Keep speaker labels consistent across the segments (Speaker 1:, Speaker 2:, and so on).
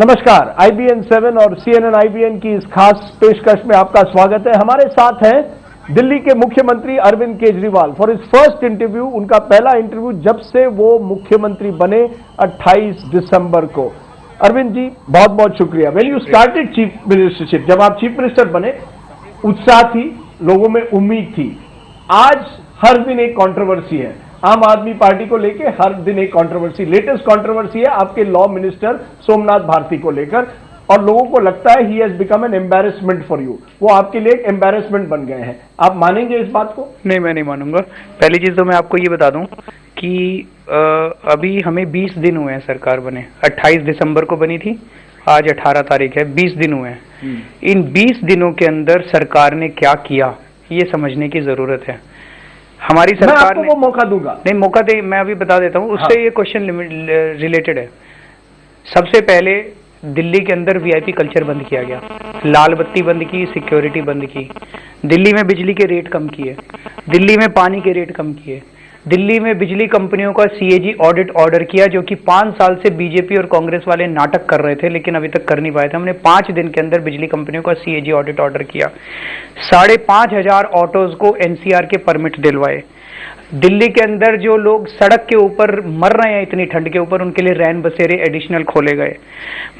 Speaker 1: नमस्कार, IBN 7 और CNN IBN की इस खास पेशकश में आपका स्वागत है। हमारे साथ हैं दिल्ली के मुख्यमंत्री Arvind Kejriwal for his first interview, उनका पहला इंटरव्यू जब से वो मुख्यमंत्री बने 28 दिसंबर को। अरविंद जी, बहुत बहुत शुक्रिया। When you started chief ministership, जब आप चीफ मिनिस्टर बने, उत्साह थी, लोगों में उम्मीद थी। आज हर दिन एक कंट्रोवर्सी है, आम आदमी पार्टी को लेके हर दिन एक कंट्रोवर्सी। लेटेस्ट कंट्रोवर्सी है आपके लॉ मिनिस्टर सोमनाथ भारती को लेकर, और लोगों को लगता है he has become an embarrassment for you. वो आपके लिए एक एम्बैरेसमेंट बन गए हैं। आप मानेंगे इस बात को?
Speaker 2: नहीं, मैं नहीं मानूंगा। पहली चीज तो मैं आपको ये बता दूं कि अभी हमें 20 दिन हुए हैं सरकार बने। 28 दिसंबर को बनी थी, आज 18 तारीख है, 20 दिन हुए हैं। इन 20 दिनों के अंदर सरकार ने क्या किया, ये समझने की जरूरत है। हमारी सरकार ने,
Speaker 1: वो मौका दूंगा।
Speaker 2: नहीं, मौका दे, मैं अभी बता देता हूँ, उससे हाँ। ये क्वेश्चन रिलेटेड है। सबसे पहले दिल्ली के अंदर VIP कल्चर बंद किया गया, लाल बत्ती बंद की, सिक्योरिटी बंद की। दिल्ली में बिजली के रेट कम किए, दिल्ली में पानी के रेट कम किए, दिल्ली में बिजली कंपनियों का CAG ऑडिट ऑर्डर किया, जो कि 5 साल से बीजेपी और कांग्रेस वाले नाटक कर रहे थे लेकिन अभी तक कर नहीं पाए थे। हमने 5 दिन के अंदर बिजली कंपनियों का CAG ऑडिट ऑर्डर किया। 5,500 ऑटोज को NCR के परमिट दिलवाए। दिल्ली के अंदर जो लोग सड़क के ऊपर मर रहे हैं इतनी ठंड के ऊपर, उनके लिए रैन बसेरे एडिशनल खोले गए।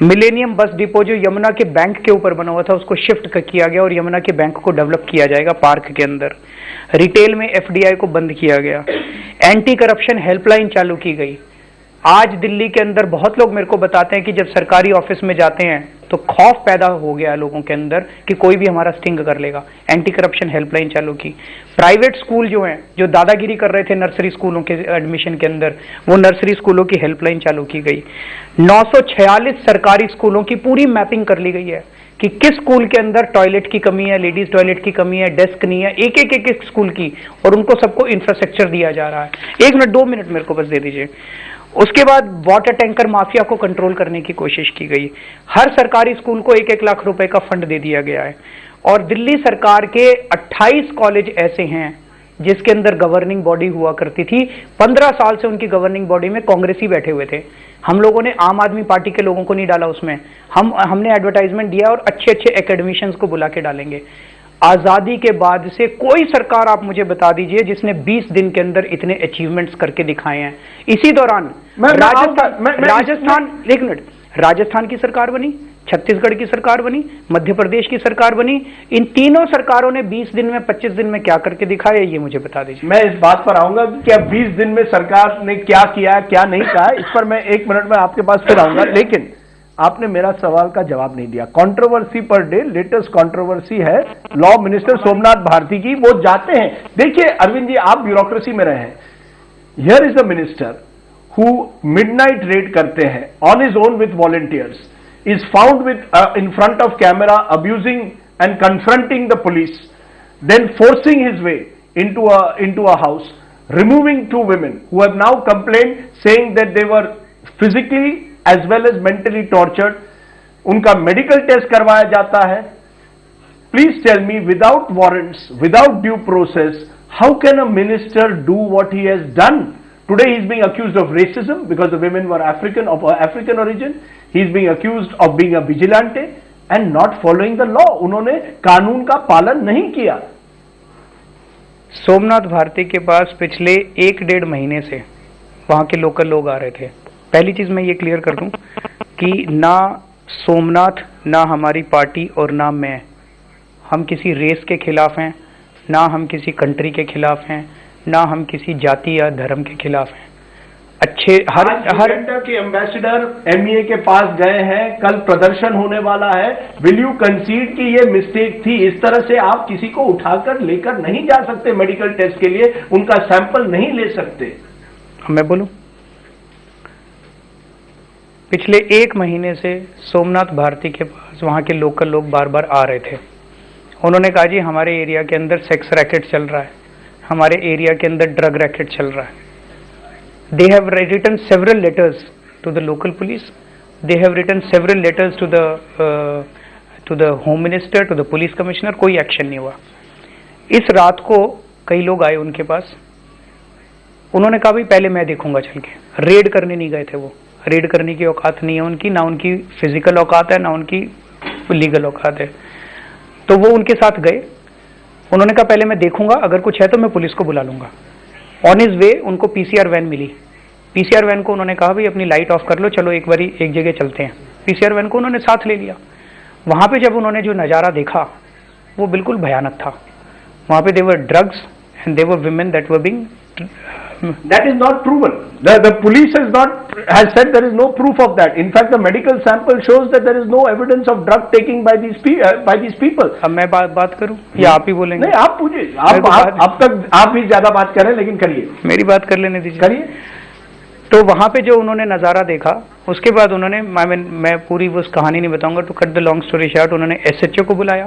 Speaker 2: मिलेनियम बस डिपो जो यमुना के बैंक के ऊपर बना हुआ था, उसको शिफ्ट किया गया और यमुना के बैंक को डेवलप किया जाएगा पार्क के अंदर। रिटेल में FDI को बंद किया गया। एंटी करप्शन हेल्पलाइन चालू की गई। आज दिल्ली के अंदर बहुत लोग मेरे को बताते हैं कि जब सरकारी ऑफिस में जाते हैं तो खौफ पैदा हो गया लोगों के अंदर कि कोई भी हमारा स्टिंग कर लेगा। एंटी करप्शन हेल्पलाइन चालू की। प्राइवेट स्कूल जो हैं, जो दादागिरी कर रहे थे नर्सरी स्कूलों के एडमिशन के अंदर, वो नर्सरी स्कूलों की हेल्पलाइन चालू की गई। 946 सरकारी स्कूलों की पूरी मैपिंग कर ली गई है कि किस स्कूल के अंदर टॉयलेट की कमी है, लेडीज टॉयलेट की कमी है, डेस्क नहीं है, एक स्कूल की, और उनको सबको इंफ्रास्ट्रक्चर दिया जा रहा है। 1 मिनट 2 मिनट मेरे को बस दे दीजिए। उसके बाद वाटर टैंकर माफिया को कंट्रोल करने की कोशिश की गई। हर सरकारी स्कूल को 1-1 लाख रुपए का फंड दे दिया गया है। और दिल्ली सरकार के 28 कॉलेज ऐसे हैं जिसके अंदर गवर्निंग बॉडी हुआ करती थी। 15 साल से उनकी गवर्निंग बॉडी में कांग्रेसी बैठे हुए थे। हम लोगों ने आम आदमी पार्टी के लोगों को नहीं डाला उसमें। हमने एडवर्टाइजमेंट दिया और अच्छे अच्छे एकेडमिशियंस को बुला के डालेंगे। आजादी के बाद से कोई सरकार आप मुझे बता दीजिए जिसने 20 दिन के अंदर इतने अचीवमेंट्स करके दिखाए हैं। इसी दौरान राजस्थान, एक मिनट, राजस्थान की सरकार बनी, छत्तीसगढ़ की सरकार बनी, मध्य प्रदेश की सरकार बनी। इन तीनों सरकारों ने 20 दिन में, 25 दिन में क्या करके दिखाया, ये मुझे बता दीजिए।
Speaker 1: मैं इस बात पर आऊंगा कि क्या 20 दिन में सरकार ने क्या किया, क्या नहीं कहा, इस पर मैं 1 मिनट में आपके पास फिर आऊंगा। लेकिन आपने मेरा सवाल का जवाब नहीं दिया। Controversy per day, latest controversy है लॉ मिनिस्टर सोमनाथ भारती की। वो जाते हैं, देखिए अरविंद जी, आप ब्यूरोक्रेसी में रहे हैं। Here is the minister who midnight red करते हैं on his own with volunteers, is found with in front of camera abusing and confronting the police, then forcing his way into a house, removing 2 women who have now complained saying that they were physically as well as mentally tortured. उनका medical test करवाया जाता है। Please tell me, without warrants, without due process, how can a minister do what he has done? Today he is being accused of racism because the women were of African origin. He is being accused of being a vigilante and not following the law. उन्होंने कानून का पालन नहीं किया।
Speaker 2: सोमनाथ भारती के पास पिछले 1-1.5 महीने से वहां के लोकल लोग आ रहे थे। पहली चीज मैं ये क्लियर कर दूं कि ना सोमनाथ, ना हमारी पार्टी और ना मैं, हम किसी रेस के खिलाफ हैं, ना हम किसी कंट्री के खिलाफ हैं, ना हम किसी जाति या धर्म के खिलाफ हैं। अच्छे हर
Speaker 1: के एम्बेसडर MEA के पास गए हैं, कल प्रदर्शन होने वाला है। विल यू कंसीड कि ये मिस्टेक थी? इस तरह से आप किसी को उठाकर लेकर नहीं जा सकते मेडिकल टेस्ट के लिए, उनका सैंपल नहीं ले सकते।
Speaker 2: मैं बोलूं, पिछले 1 महीने से सोमनाथ भारती के पास वहां के लोकल लोग बार बार आ रहे थे। उन्होंने कहा जी हमारे एरिया के अंदर सेक्स रैकेट चल रहा है, हमारे एरिया के अंदर ड्रग रैकेट चल रहा है। They have written several letters to the local police. They have written several letters to the home minister, to the police commissioner. कोई एक्शन नहीं हुआ। इस रात को कई लोग आए उनके पास। उन्होंने कहा भाई पहले मैं देखूंगा चल के। रेड करने नहीं गए थे वो, रेड करने की औकात नहीं है उनकी, ना उनकी फिजिकल औकात है, ना उनकी लीगल औकात है। तो वो उनके साथ गए, उन्होंने कहा पहले मैं देखूंगा, अगर कुछ है तो मैं पुलिस को बुला लूंगा। ऑन हिज वे उनको पीसीआर वैन मिली। पीसीआर वैन को उन्होंने कहा भाई अपनी लाइट ऑफ कर लो, चलो एक बारी एक जगह चलते हैं। पीसीआर वैन को उन्होंने साथ ले लिया। वहां पे जब उन्होंने जो नज़ारा देखा वो बिल्कुल भयानक था। वहां पे there were drugs and there were women that were being
Speaker 1: That is not proven. The police has said there is no proof of that. In fact, the medical sample shows that there is no evidence of drug taking by these people.
Speaker 2: अब मैं बात करूं या आप ही बोलेंगे?
Speaker 1: नहीं, आप पूछिए। आप भी ज्यादा बात कर रहे हैं, लेकिन करिए,
Speaker 2: मेरी बात कर लेने दीजिए,
Speaker 1: करिए।
Speaker 2: तो वहां पे जो उन्होंने नज़ारा देखा, उसके बाद उन्होंने, मैं पूरी वो कहानी नहीं बताऊंगा, to cut the long story short, उन्होंने एसएचओ को बुलाया,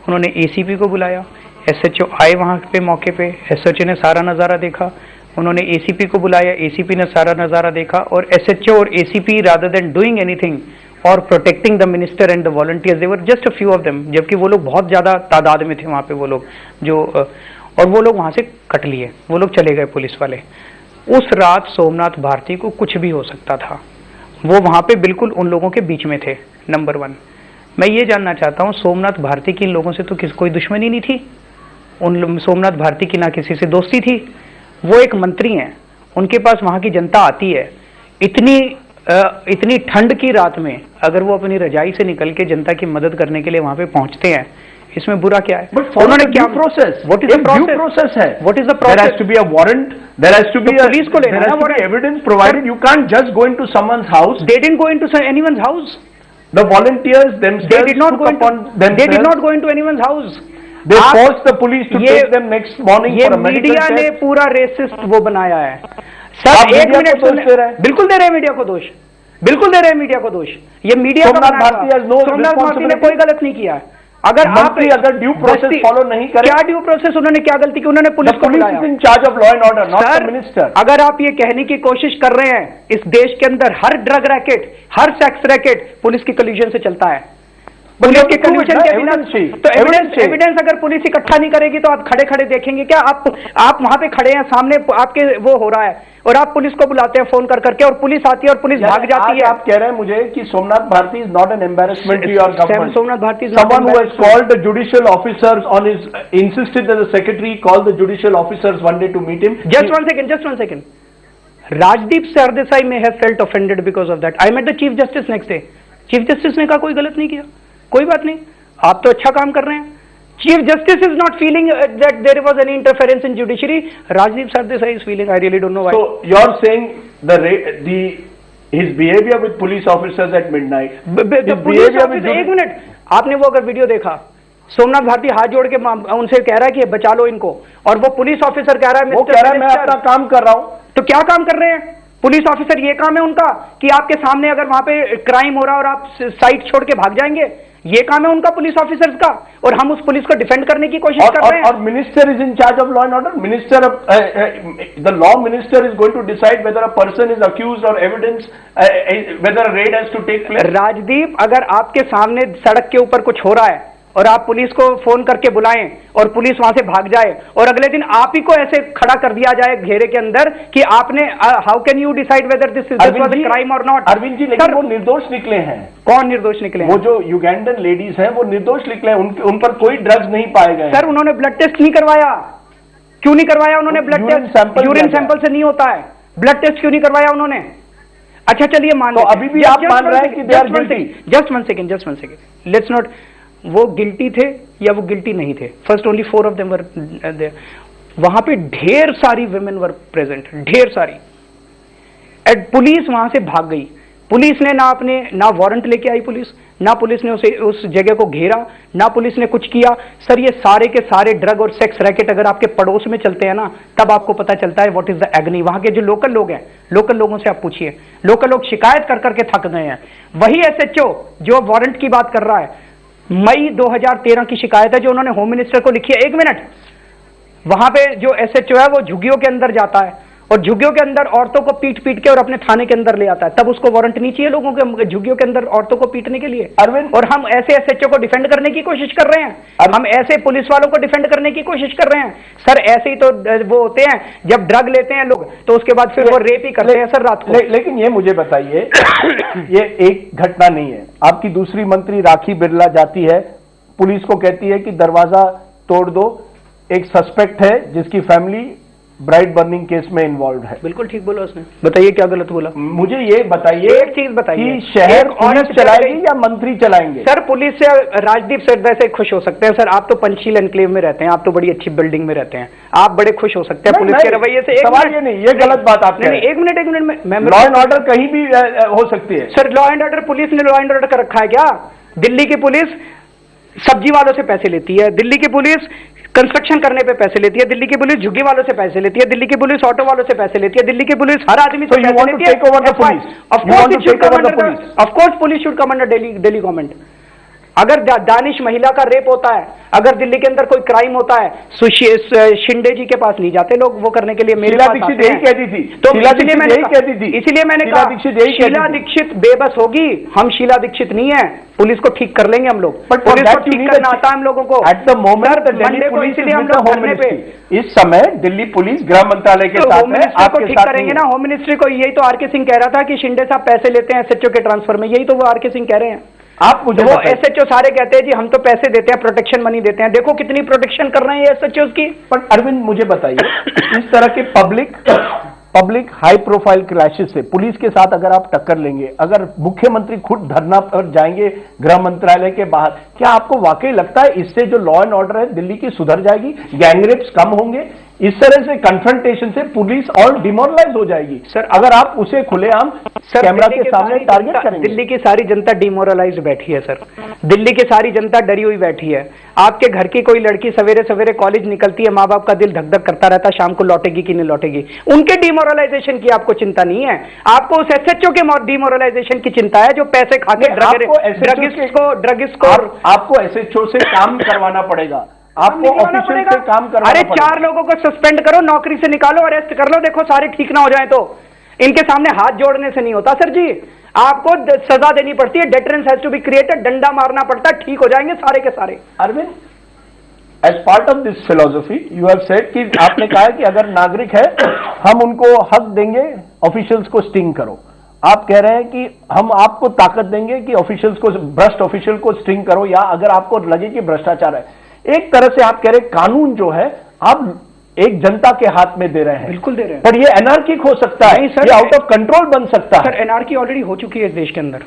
Speaker 2: उन्होंने एसीपी को बुलाया। एसएचओ आए वहां पे मौके पे, एसएचओ ने सारा नज़ारा देखा, उन्होंने एसीपी को बुलाया, एसीपी ने सारा नज़ारा देखा, और एसएचओ और ACP rather than doing anything और protecting the minister and the volunteers, they were just a few of them, जबकि वो लोग बहुत ज़्यादा तादाद में थे वहाँ पे वो लोग जो, और वो लोग वहाँ से कट लिए, वो लोग चले गए पुलिस वाले। उस रात सोमनाथ भारती को कुछ भी हो सकता था, वो वहाँ पे बिल्कुल उन लोगों के बीच में थे। नंबर 1, मैं ये जानना चाहता हूँ, सोमनाथ भारती की इन लोगों से तो कोई दुश्मनी नहीं थी, सोमनाथ भारती की ना किसी से दोस्ती थी। वो एक मंत्री हैं, उनके पास वहाँ की जनता आती है, इतनी ठंड की रात में अगर वो अपनी रजाई से निकल के जनता की मदद करने के लिए वहाँ पे पहुँचते हैं, इसमें बुरा क्या है?
Speaker 1: उन्होंने क्या process? What is the process है?
Speaker 2: What is the process?
Speaker 1: There has to be a warrant, there has to be
Speaker 2: police को लेना है,
Speaker 1: what evidence provided, you can't just go into someone's house.
Speaker 2: They didn't go into anyone's house,
Speaker 1: the volunteers themselves
Speaker 2: they did not go into anyone's house.
Speaker 1: They forced the police to take them next morning for a medical test.
Speaker 2: Media ने पूरा resist वो बनाया है sir. एक minute, बिल्कुल दे रहे हैं media को दोष, बिल्कुल दे रहे हैं मीडिया को दोष। ये मीडिया का सोमनाथ भारती ने कोई गलत नहीं किया। अगर आप
Speaker 1: ड्यू प्रोसेस फॉलो नहीं करें,
Speaker 2: क्या ड्यू प्रोसेस? उन्होंने क्या गलती की? उन्होंने पुलिस को बुलाया।
Speaker 1: इन charge of law and order, not the minister.
Speaker 2: अगर आप ये कहने की कोशिश कर रहे हैं इस देश के अंदर हर ड्रग रैकेट, हर सेक्स रैकेट पुलिस की कलीजन से चलता है, पुलिस के कमीशन के बिना, तो एविडेंस अगर पुलिस इकट्ठा नहीं करेगी तो आप खड़े खड़े देखेंगे क्या? आप वहां पे खड़े हैं, सामने आपके वो हो रहा है, और आप पुलिस को बुलाते हैं फोन कर करके, और पुलिस आती है और पुलिस भाग जाती है।
Speaker 1: आप कह रहे हैं मुझे कि Somnath Bharti is not an embarrassment to your government.
Speaker 2: Somnath Bharti is
Speaker 1: someone who has called the judicial officers on his insisted that the secretary call the judicial officers one day to meet him.
Speaker 2: Just one second. Rajdeep Sardesai may have felt offended because of that. I met the Chief Justice next day. Chief Justice ने कहा कोई गलत नहीं किया, कोई बात नहीं, आप तो अच्छा काम कर रहे हैं। Chief Justice is not feeling that there was any interference in judiciary. Rajdeep Sardesai is feeling, I really don't know why.
Speaker 1: So you're saying his behavior with police officers at midnight.
Speaker 2: एक minute, आपने वो अगर video देखा, सोमनाथ भारती हाथ जोड़ के उनसे कह रहा है कि बचा लो इनको, और वो पुलिस ऑफिसर कह रहा है,
Speaker 1: वो कह रहा है मैं अपना काम कर रहा हूं।
Speaker 2: तो क्या काम कर रहे हैं पुलिस ऑफिसर? ये काम है उनका कि आपके सामने अगर वहां पे क्राइम हो रहा है और आप साइट छोड़ के भाग जाएंगे? ये काम है उनका पुलिस ऑफिसर्स का, और हम उस पुलिस को डिफेंड करने की कोशिश कर रहे हैं।
Speaker 1: और minister is in charge of law and order. Minister, the law minister is going to decide whether a person is accused और evidence, whether a raid has to take place.
Speaker 2: Rajdeep, अगर आपके सामने सड़क के ऊपर कुछ हो रहा है और आप पुलिस को फोन करके बुलाएं और पुलिस वहां से भाग जाए, और अगले दिन आप ही को ऐसे खड़ा कर दिया जाए घेरे के अंदर कि आपने, how can you decide whether this was a crime और नॉट?
Speaker 1: अरविंद जी, लेकिन वो निर्दोष निकले हैं।
Speaker 2: कौन निर्दोष निकले हैं?
Speaker 1: वो जो युगांडन लेडीज हैं वो निर्दोष निकले हैं, उन पर कोई ड्रग्स नहीं पाए गए।
Speaker 2: सर, उन्होंने ब्लड टेस्ट नहीं करवाया। क्यों नहीं करवाया उन्होंने ब्लड टेस्ट? यूरिन सैंपल से नहीं होता है, ब्लड टेस्ट क्यों नहीं करवाया उन्होंने? अच्छा चलिए मान लो,
Speaker 1: अभी भी आप मान रहे हैं कि
Speaker 2: just one second, let's not, वो गिल्टी थे या वो गिल्टी नहीं थे। First only 4 of them were there. वहां पे ढेर सारी विमेन वर प्रेजेंट, ढेर सारी। एंड पुलिस वहां से भाग गई। पुलिस ने ना वारंट लेके आई पुलिस, ना पुलिस ने उस जगह को घेरा, ना पुलिस ने कुछ किया। सर, ये सारे के सारे ड्रग और सेक्स रैकेट अगर आपके पड़ोस में चलते हैं ना, तब आपको पता चलता है व्हाट इज द एग्नी। वहां के जो लोकल लोग हैं, लोकल लोगों से आप पूछिए, लोकल लोग शिकायत कर करके थक गए हैं। वही एसएचओ जो वारंट की बात कर रहा है, मई 2013 की शिकायत है जो उन्होंने होम मिनिस्टर को लिखी है। एक मिनट, वहां पे जो एसएचओ है वो झुग्गियों के अंदर जाता है और झुग्गियों के अंदर औरतों को पीट पीट के और अपने थाने के अंदर ले आता है, तब उसको वारंट नहीं चाहिए लोगों के झुग्गियों के अंदर औरतों को पीटने के लिए?
Speaker 1: अरविंद,
Speaker 2: और हम ऐसे एसएचओ को डिफेंड करने की कोशिश कर रहे हैं, हम ऐसे पुलिस वालों को डिफेंड करने की कोशिश कर रहे हैं। सर ऐसे ही तो वो होते हैं, जब ड्रग लेते हैं लोग तो उसके बाद फिर वो रेप ही करते हैं सर रात को।
Speaker 1: लेकिन ये मुझे बताइए, ये एक घटना नहीं है। आपकी दूसरी मंत्री राखी बिरला जाती है, पुलिस को कहती है कि दरवाजा तोड़ दो, एक सस्पेक्ट है जिसकी फैमिली ब्राइड बर्निंग केस में इन्वॉल्व है।
Speaker 2: बिल्कुल ठीक बोला उसने, बताइए क्या गलत बोला?
Speaker 1: मुझे ये बताइए,
Speaker 2: एक चीज बताइए
Speaker 1: कि शहर पुलिस चलाएगी या मंत्री चलाएंगे?
Speaker 2: सर पुलिस से राजदीप सर से खुश हो सकते हैं सर, आप तो पंचशील एनक्लेव में रहते हैं, आप तो बड़ी अच्छी बिल्डिंग में रहते हैं, आप बड़े खुश हो सकते हैं पुलिस के रवैये से।
Speaker 1: सवाल ये नहीं, ये गलत बात आप कह रहे हैं।
Speaker 2: एक मिनट मैं
Speaker 1: लॉ एंड ऑर्डर कहीं भी हो सकती है
Speaker 2: sir. Law and order, police ने लॉ एंड ऑर्डर कर रखा है क्या? दिल्ली की पुलिस सब्जी वालों से पैसे लेती है, दिल्ली की पुलिस कंस्ट्रक्शन करने पे पैसे लेती है, दिल्ली की पुलिस झुग्गी वालों से पैसे लेती है, दिल्ली की पुलिस ऑटो वालों से पैसे लेती है, दिल्ली की पुलिस हर आदमी से पैसे लेती है। Of course police should come under Delhi government. अगर दानिश महिला का रेप होता है, अगर दिल्ली के अंदर कोई क्राइम होता है, शिंदे जी के पास नहीं जाते लोग वो करने के लिए, मेरे पास
Speaker 1: दीक्षित यही कहती थी,
Speaker 2: तो
Speaker 1: इसलिए
Speaker 2: मैंने कहा शीला दीक्षित बेबस होगी, हम शीला दीक्षित नहीं है, पुलिस को ठीक कर लेंगे हम लोग, पुलिस को ठीक करना आता है हम लोगों को।
Speaker 1: एट द मोमेंट इसलिए हम लोग होम मिनिस्ट्री, इस समय दिल्ली पुलिस गृह मंत्रालय के साथ
Speaker 2: होम मिनिस्ट्री को ठीक करेंगे ना, होम मिनिस्ट्री को। यही तो आरके सिंह कह रहा था कि शिंदे साहब पैसे लेते हैं एसएचओ के ट्रांसफर में, यही तो वो आरके सिंह कह रहे हैं।
Speaker 1: आप मुझे
Speaker 2: वो एसएचओ सारे कहते हैं जी हम तो पैसे देते हैं, प्रोटेक्शन मनी देते हैं, देखो कितनी प्रोटेक्शन कर रहे हैं ये एसएचओ की।
Speaker 1: पर अरविंद मुझे बताइए, इस तरह के पब्लिक हाई प्रोफाइल क्लैशेस से पुलिस के साथ अगर आप टक्कर लेंगे, अगर मुख्यमंत्री खुद धरना पर जाएंगे गृह मंत्रालय के बाहर, क्या आपको वाकई लगता है इससे जो लॉ एंड ऑर्डर है दिल्ली की सुधर जाएगी, गैंगरेप्स कम होंगे? इस तरह से कन्फ्रंटेशन से पुलिस और डिमोरलाइज हो जाएगी सर, अगर आप उसे खुलेआम कैमरा के सामने टारगेट करेंगे।
Speaker 2: दिल्ली की सारी जनता डिमोरलाइज बैठी है सर, दिल्ली की सारी जनता डरी हुई बैठी है। आपके घर की कोई लड़की सवेरे सवेरे कॉलेज निकलती है, माँ बाप का दिल धक धक करता रहता है, शाम को लौटेगी कि नहीं लौटेगी। उनके डिमोरलाइजेशन की आपको चिंता नहीं है, आपको उस एसएचओ के डिमोरलाइजेशन की चिंता है जो पैसे खाके ड्रगिस्ट को
Speaker 1: आपको एसएचओ से काम करवाना पड़ेगा, आपको ऑफिशियल से काम करवाना
Speaker 2: अरे
Speaker 1: पड़ेगा।
Speaker 2: 4 लोगों को सस्पेंड करो, नौकरी से निकालो, अरेस्ट कर लो, देखो सारे ठीक ना हो जाए तो। इनके सामने हाथ जोड़ने से नहीं होता सर जी, आपको सजा देनी पड़ती है, deterrence has to be created, डंडा मारना पड़ता है, ठीक हो जाएंगे सारे के सारे।
Speaker 1: Arvind, as part of this philosophy you have said कि आपने कहा है कि अगर नागरिक है हम उनको हक देंगे, ऑफिशियल्स को स्टिंग करो। आप कह रहे हैं कि हम आपको ताकत देंगे कि ऑफिशियल्स को, भ्रष्ट ऑफिशियल को स्टिंग करो, या अगर आपको लगे कि भ्रष्टाचार है। एक तरह से आप कह रहे हैं कानून जो है आप एक जनता के हाथ में दे रहे हैं।
Speaker 2: बिल्कुल दे रहे हैं,
Speaker 1: पर ये एनार्किक हो सकता है, ये आउट ऑफ कंट्रोल बन सकता है।
Speaker 2: सर एनार्की ऑलरेडी हो चुकी है इस देश के अंदर।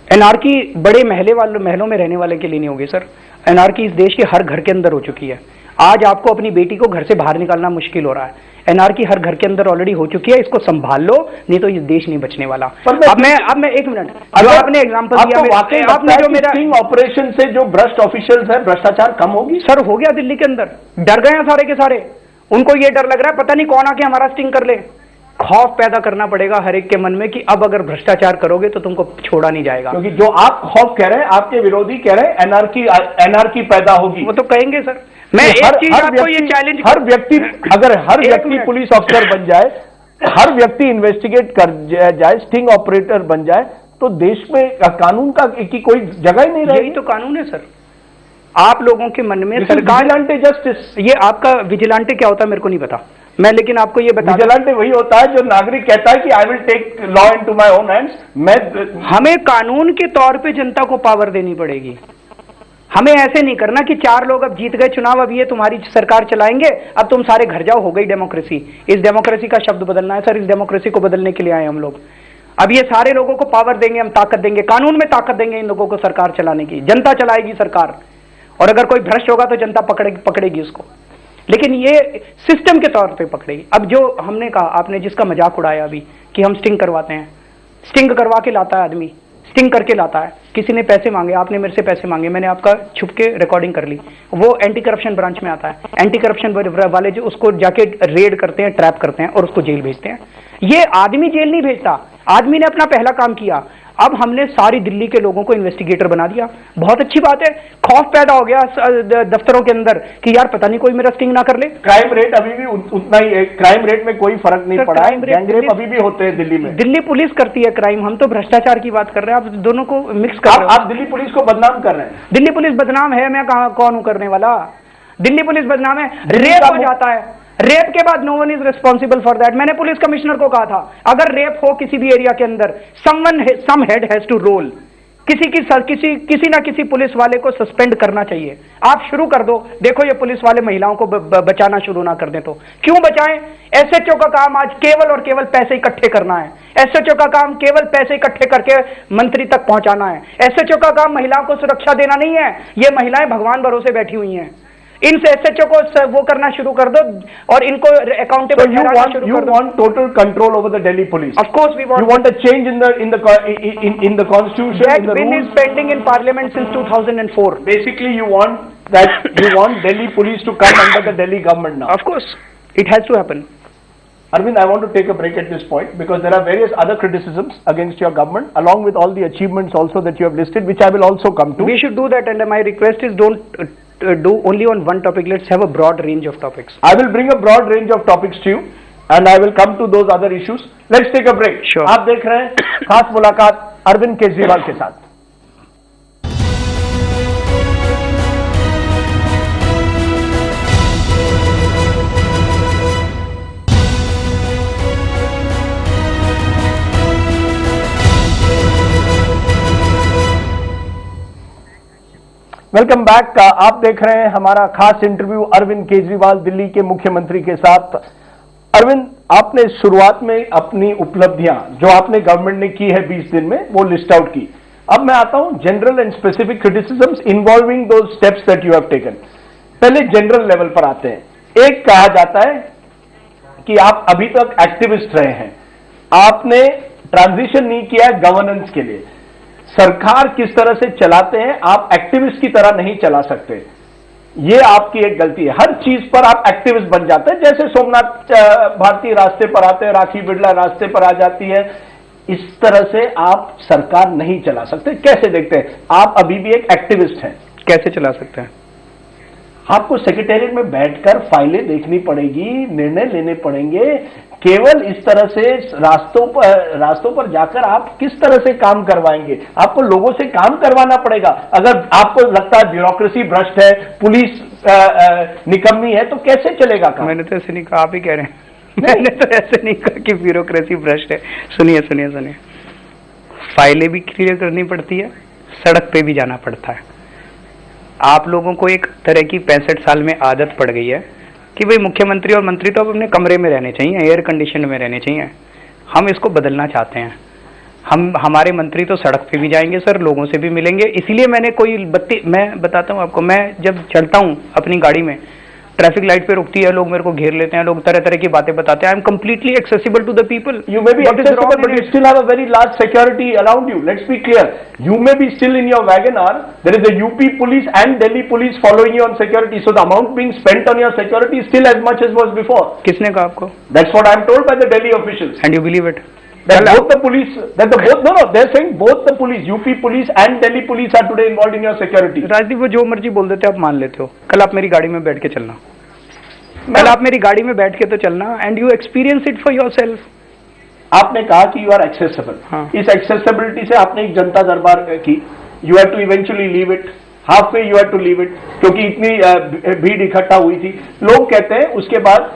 Speaker 2: एनार्की बड़े महलों में रहने वाले के लिए नहीं होगी सर, एनार्की इस देश के हर घर के अंदर हो चुकी है। आज आपको अपनी बेटी को घर से बाहर निकालना मुश्किल हो रहा है, एनार्की हर घर के अंदर ऑलरेडी हो चुकी है, इसको संभाल लो, नहीं तो ये देश नहीं बचने वाला। अब मैं एक मिनट, आपने एग्जांपल दिया,
Speaker 1: आपने जो मेरा स्टिंग ऑपरेशन से जो भ्रष्ट ऑफिशियल्स है भ्रष्टाचार कम होगी?
Speaker 2: सर हो गया, दिल्ली के अंदर डर गए हैं सारे के सारे, उनको ये डर लग रहा है पता नहीं कौन आके हमारा स्टिंग कर ले। खौफ पैदा करना पड़ेगा हर एक के मन में कि अब अगर भ्रष्टाचार करोगे तो तुमको छोड़ा नहीं जाएगा।
Speaker 1: क्योंकि जो आप खौफ कह रहे हैं, आपके विरोधी कह रहे हैं एनार्की पैदा होगी।
Speaker 2: वो तो कहेंगे सर, मैं एक चीज आपको ये चैलेंज,
Speaker 1: हर व्यक्ति अगर हर व्यक्ति पुलिस अफसर बन जाए, हर व्यक्ति इन्वेस्टिगेट कर जाए, स्टिंग ऑपरेटर बन जाए, तो देश में कानून का की कोई जगह ही नहीं रहेगी।
Speaker 2: यही तो कानून है सर, आप लोगों के मन में सरकार
Speaker 1: विजिलेंटे जस्टिस।
Speaker 2: ये आपका विजिलेंटे क्या होता है मेरे को नहीं पता, मैं लेकिन आपको ये बता,
Speaker 1: विजिलेंटे वही होता है जो नागरिक कहता है कि I will take law into my own hands.
Speaker 2: हमें कानून के तौर पे जनता को पावर देनी पड़ेगी। हमें ऐसे नहीं करना कि 4 लोग अब जीत गए चुनाव, अब ये तुम्हारी सरकार चलाएंगे, अब तुम सारे घर जाओ, हो गई डेमोक्रेसी। इस डेमोक्रेसी का शब्द बदलना है सर, इस डेमोक्रेसी को बदलने के लिए आए हम लोग। अब ये सारे लोगों को पावर देंगे, हम ताकत देंगे, कानून में ताकत देंगे इन लोगों को सरकार चलाने की, जनता चलाएगी सरकार, और अगर कोई भ्रष्ट होगा तो जनता पकड़ेगी उसको, लेकिन ये सिस्टम के तौर पे पकड़ेगी। अब जो हमने कहा, आपने जिसका मजाक उड़ाया अभी कि हम स्टिंग करवाते हैं, स्टिंग करवा के लाता है आदमी, स्टिंग करके लाता है। किसी ने पैसे मांगे, आपने मेरे से पैसे मांगे, मैंने आपका छुप के रिकॉर्डिंग कर ली, वो एंटी करप्शन ब्रांच में आता है, एंटी करप्शन वाले जो उसको जाके रेड करते हैं, ट्रैप करते हैं और उसको जेल भेजते हैं। ये आदमी जेल नहीं भेजता, आदमी ने अपना पहला काम किया, अब हमने सारी दिल्ली के लोगों को इन्वेस्टिगेटर बना दिया, बहुत अच्छी बात है। खौफ पैदा हो गया दफ्तरों के अंदर कि यार पता नहीं कोई मेरा स्टिंग ना कर ले।
Speaker 1: क्राइम रेट अभी भी उतना ही है, क्राइम रेट में कोई फर्क नहीं पड़ा है, गैंगरेप अभी भी होते हैं दिल्ली में।
Speaker 2: दिल्ली पुलिस करती है क्राइम, हम तो भ्रष्टाचार की बात कर रहे हैं, आप दोनों को मिक्स कर रहे हो।
Speaker 1: आप दिल्ली पुलिस को बदनाम कर रहे हैं।
Speaker 2: दिल्ली पुलिस बदनाम है, मैं कौन हूं करने वाला? दिल्ली पुलिस बदनाम है। रेप हो जाता है, रेप के बाद no one is responsible for that. मैंने पुलिस कमिश्नर को कहा था अगर रेप हो किसी भी एरिया के अंदर, सम हेड हैज टू रोल, किसी ना किसी पुलिस वाले को सस्पेंड करना चाहिए। आप शुरू कर दो, देखो ये पुलिस वाले महिलाओं को बचाना शुरू ना कर दें तो क्यों बचाएं? एसएचओ का काम आज केवल और केवल पैसे इकट्ठे करना है। एसएचओ का काम केवल पैसे इकट्ठे करके मंत्री तक पहुंचाना है। एसएचओ का काम महिलाओं को सुरक्षा देना नहीं है। ये महिलाएं भगवान भरोसे बैठी हुई हैं। इनसे एसएचओ को वो करना शुरू कर दो और इनको अकाउंटेबल ठहराना शुरू कर दो।
Speaker 1: You want total control over the Delhi police.
Speaker 2: Of course we want.
Speaker 1: You want a change in the constitution.
Speaker 2: That
Speaker 1: in the
Speaker 2: bill
Speaker 1: rules.
Speaker 2: is pending in parliament since 2004.
Speaker 1: Basically, you want Delhi police to come under the Delhi government now.
Speaker 2: Of course, it has to happen.
Speaker 1: Arvind, I want to take a break at this point because there are various other criticisms against your government, along with all the achievements also that you have listed, which I will also come to.
Speaker 2: We should do that, and my request is don't do only on one topic. Let's have a broad range of topics.
Speaker 1: I will bring a broad range of topics to you, and I will come to those other issues. Let's take a break.
Speaker 2: Sure.
Speaker 1: आप देख रहे हैं खास मुलाकात अरविंद केजरीवाल के साथ। Welcome back. आप देख रहे हैं हमारा खास इंटरव्यू अरविंद केजरीवाल दिल्ली के मुख्यमंत्री के साथ। अरविंद, आपने शुरुआत में अपनी उपलब्धियां जो आपने गवर्नमेंट ने की है 20 दिन में वो लिस्ट आउट की। अब मैं आता हूं general and specific criticisms involving those steps that you have taken. पहले जनरल लेवल पर आते हैं। एक कहा जाता है कि आप अभी तक एक्टिविस्ट रहे हैं, आपने ट्रांजिशन नहीं किया है गवर्नेंस के लिए। सरकार किस तरह से चलाते हैं आप एक्टिविस्ट की तरह नहीं चला सकते, ये आपकी एक गलती है। हर चीज पर आप एक्टिविस्ट बन जाते हैं, जैसे सोमनाथ भारती रास्ते पर आते हैं, राखी बिड़ला रास्ते पर आ जाती है। इस तरह से आप सरकार नहीं चला सकते। कैसे देखते हैं? आप अभी भी एक एक्टिविस्ट हैं।
Speaker 2: कैसे चला सकते हैं?
Speaker 1: आपको सेक्रेटेरिएट में बैठकर फाइलें देखनी पड़ेगी, निर्णय लेने पड़ेंगे। केवल इस तरह से रास्तों पर जाकर आप किस तरह से काम करवाएंगे? आपको लोगों से काम करवाना पड़ेगा। अगर आपको लगता है ब्यूरोक्रेसी भ्रष्ट है, पुलिस निकम्मी है, तो कैसे चलेगा काम?
Speaker 2: मैंने तो ऐसे नहीं कहा, आप ही कह रहे हैं। मैंने तो ऐसे नहीं कहा कि ब्यूरोक्रेसी भ्रष्ट है। सुनिए, फाइलें भी क्लियर करनी पड़ती है, सड़क पे भी जाना पड़ता है। आप लोगों को एक तरह की 65 साल में आदत पड़ गई है कि भाई मुख्यमंत्री और मंत्री तो अब अपने कमरे में रहने चाहिए, एयर कंडीशन में रहने चाहिए। हम इसको बदलना चाहते हैं। हमारे मंत्री तो सड़क पे भी जाएंगे सर, लोगों से भी मिलेंगे। इसीलिए मैंने मैं बताता हूँ आपको, मैं जब चलता हूँ अपनी गाड़ी में, ट्रैफिक लाइट पे रुकती है, लोग मेरे को घेर लेते हैं, लोग तरह तरह की बातें बताते हैं। I am completely accessible to the people.
Speaker 1: You may be accessible, but you still have a very large security around you. Let's be clear. You may be still in your WagonR. There is a UP police and Delhi police following you on security. So the amount being spent on your security is still as much as was before.
Speaker 2: किसने कहा आपको?
Speaker 1: That's what I am told by the Delhi officials.
Speaker 2: And you believe it?
Speaker 1: That both the police, they're saying both the police, UP police and Delhi police are today involved in your security.
Speaker 2: Rajdeep, वो जो मर्जी बोल देते आप मान लेते हो। कल आप मेरी गाड़ी में बैठ के चलना, कल आप मेरी गाड़ी में बैठ के तो चलना, and you experience it for yourself.
Speaker 1: आपने कहा कि यू आर एक्सेसिबल।
Speaker 2: हाँ।
Speaker 1: इस एक्सेसिबिलिटी से आपने एक जनता दरबार की, you have to eventually leave it, half way you have to leave it, क्योंकि इतनी भीड़ इकट्ठा हुई थी। लोग कहते हैं उसके बाद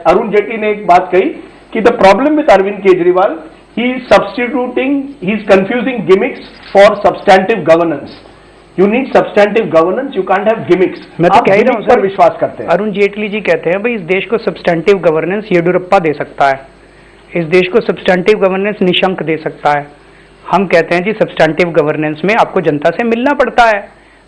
Speaker 1: अरुण जेटली ने एक बात कही कि the problem with Arvind Kejriwal, he is substituting, he is confusing gimmicks for substantive governance. You need substantive governance, you can't have gimmicks.
Speaker 2: मैं तो कह ही रहा हूं
Speaker 1: पर विश्वास करते हैं।
Speaker 2: अरुण जेटली जी कहते हैं भाई इस देश को सब्सटैंटिव गवर्नेंस येडियुरप्पा दे सकता है, इस देश को सब्सटैंटिव गवर्नेंस निशंक दे सकता है। हम कहते हैं जी सब्सटैंटिव गवर्नेंस में आपको जनता से मिलना पड़ता है।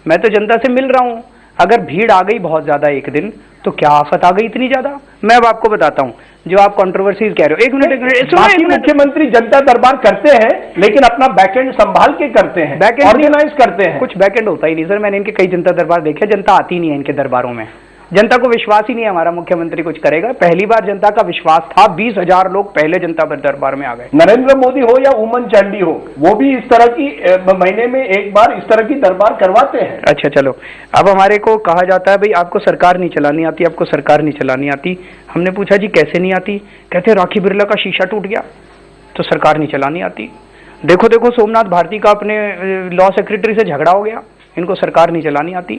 Speaker 2: मैं तो जनता से मिल रहा हूं। अगर भीड़ आ गई बहुत ज्यादा एक दिन, तो क्या आफत आ गई इतनी ज्यादा? मैं अब आपको बताता हूं, जो आप कंट्रोवर्सीज कह रहे हो। एक मिनट,
Speaker 1: बाकी मुख्यमंत्री जनता दरबार करते हैं, लेकिन अपना बैकएंड संभाल के करते हैं, बैकएंड ऑर्गेनाइज करते हैं।
Speaker 2: कुछ बैकएंड होता ही नहीं सर। मैंने इनके कई जनता दरबार देखे, जनता आती नहीं है इनके दरबारों में। जनता को विश्वास ही नहीं है हमारा मुख्यमंत्री कुछ करेगा। पहली बार जनता का विश्वास था, 20,000 लोग पहले जनता दरबार में आ गए।
Speaker 1: नरेंद्र मोदी हो या उमन चांडी हो, वो भी इस तरह की महीने में एक बार इस तरह की दरबार करवाते हैं।
Speaker 2: अच्छा चलो, अब हमारे को कहा जाता है भाई आपको सरकार नहीं चलानी आती, आपको सरकार नहीं चलानी आती। हमने पूछा जी कैसे नहीं आती, कहते राखी बिरला का शीशा टूट गया तो सरकार नहीं चलानी आती। देखो देखो सोमनाथ भारती का अपने लॉ सेक्रेटरी से झगड़ा हो गया, इनको सरकार नहीं चलानी आती।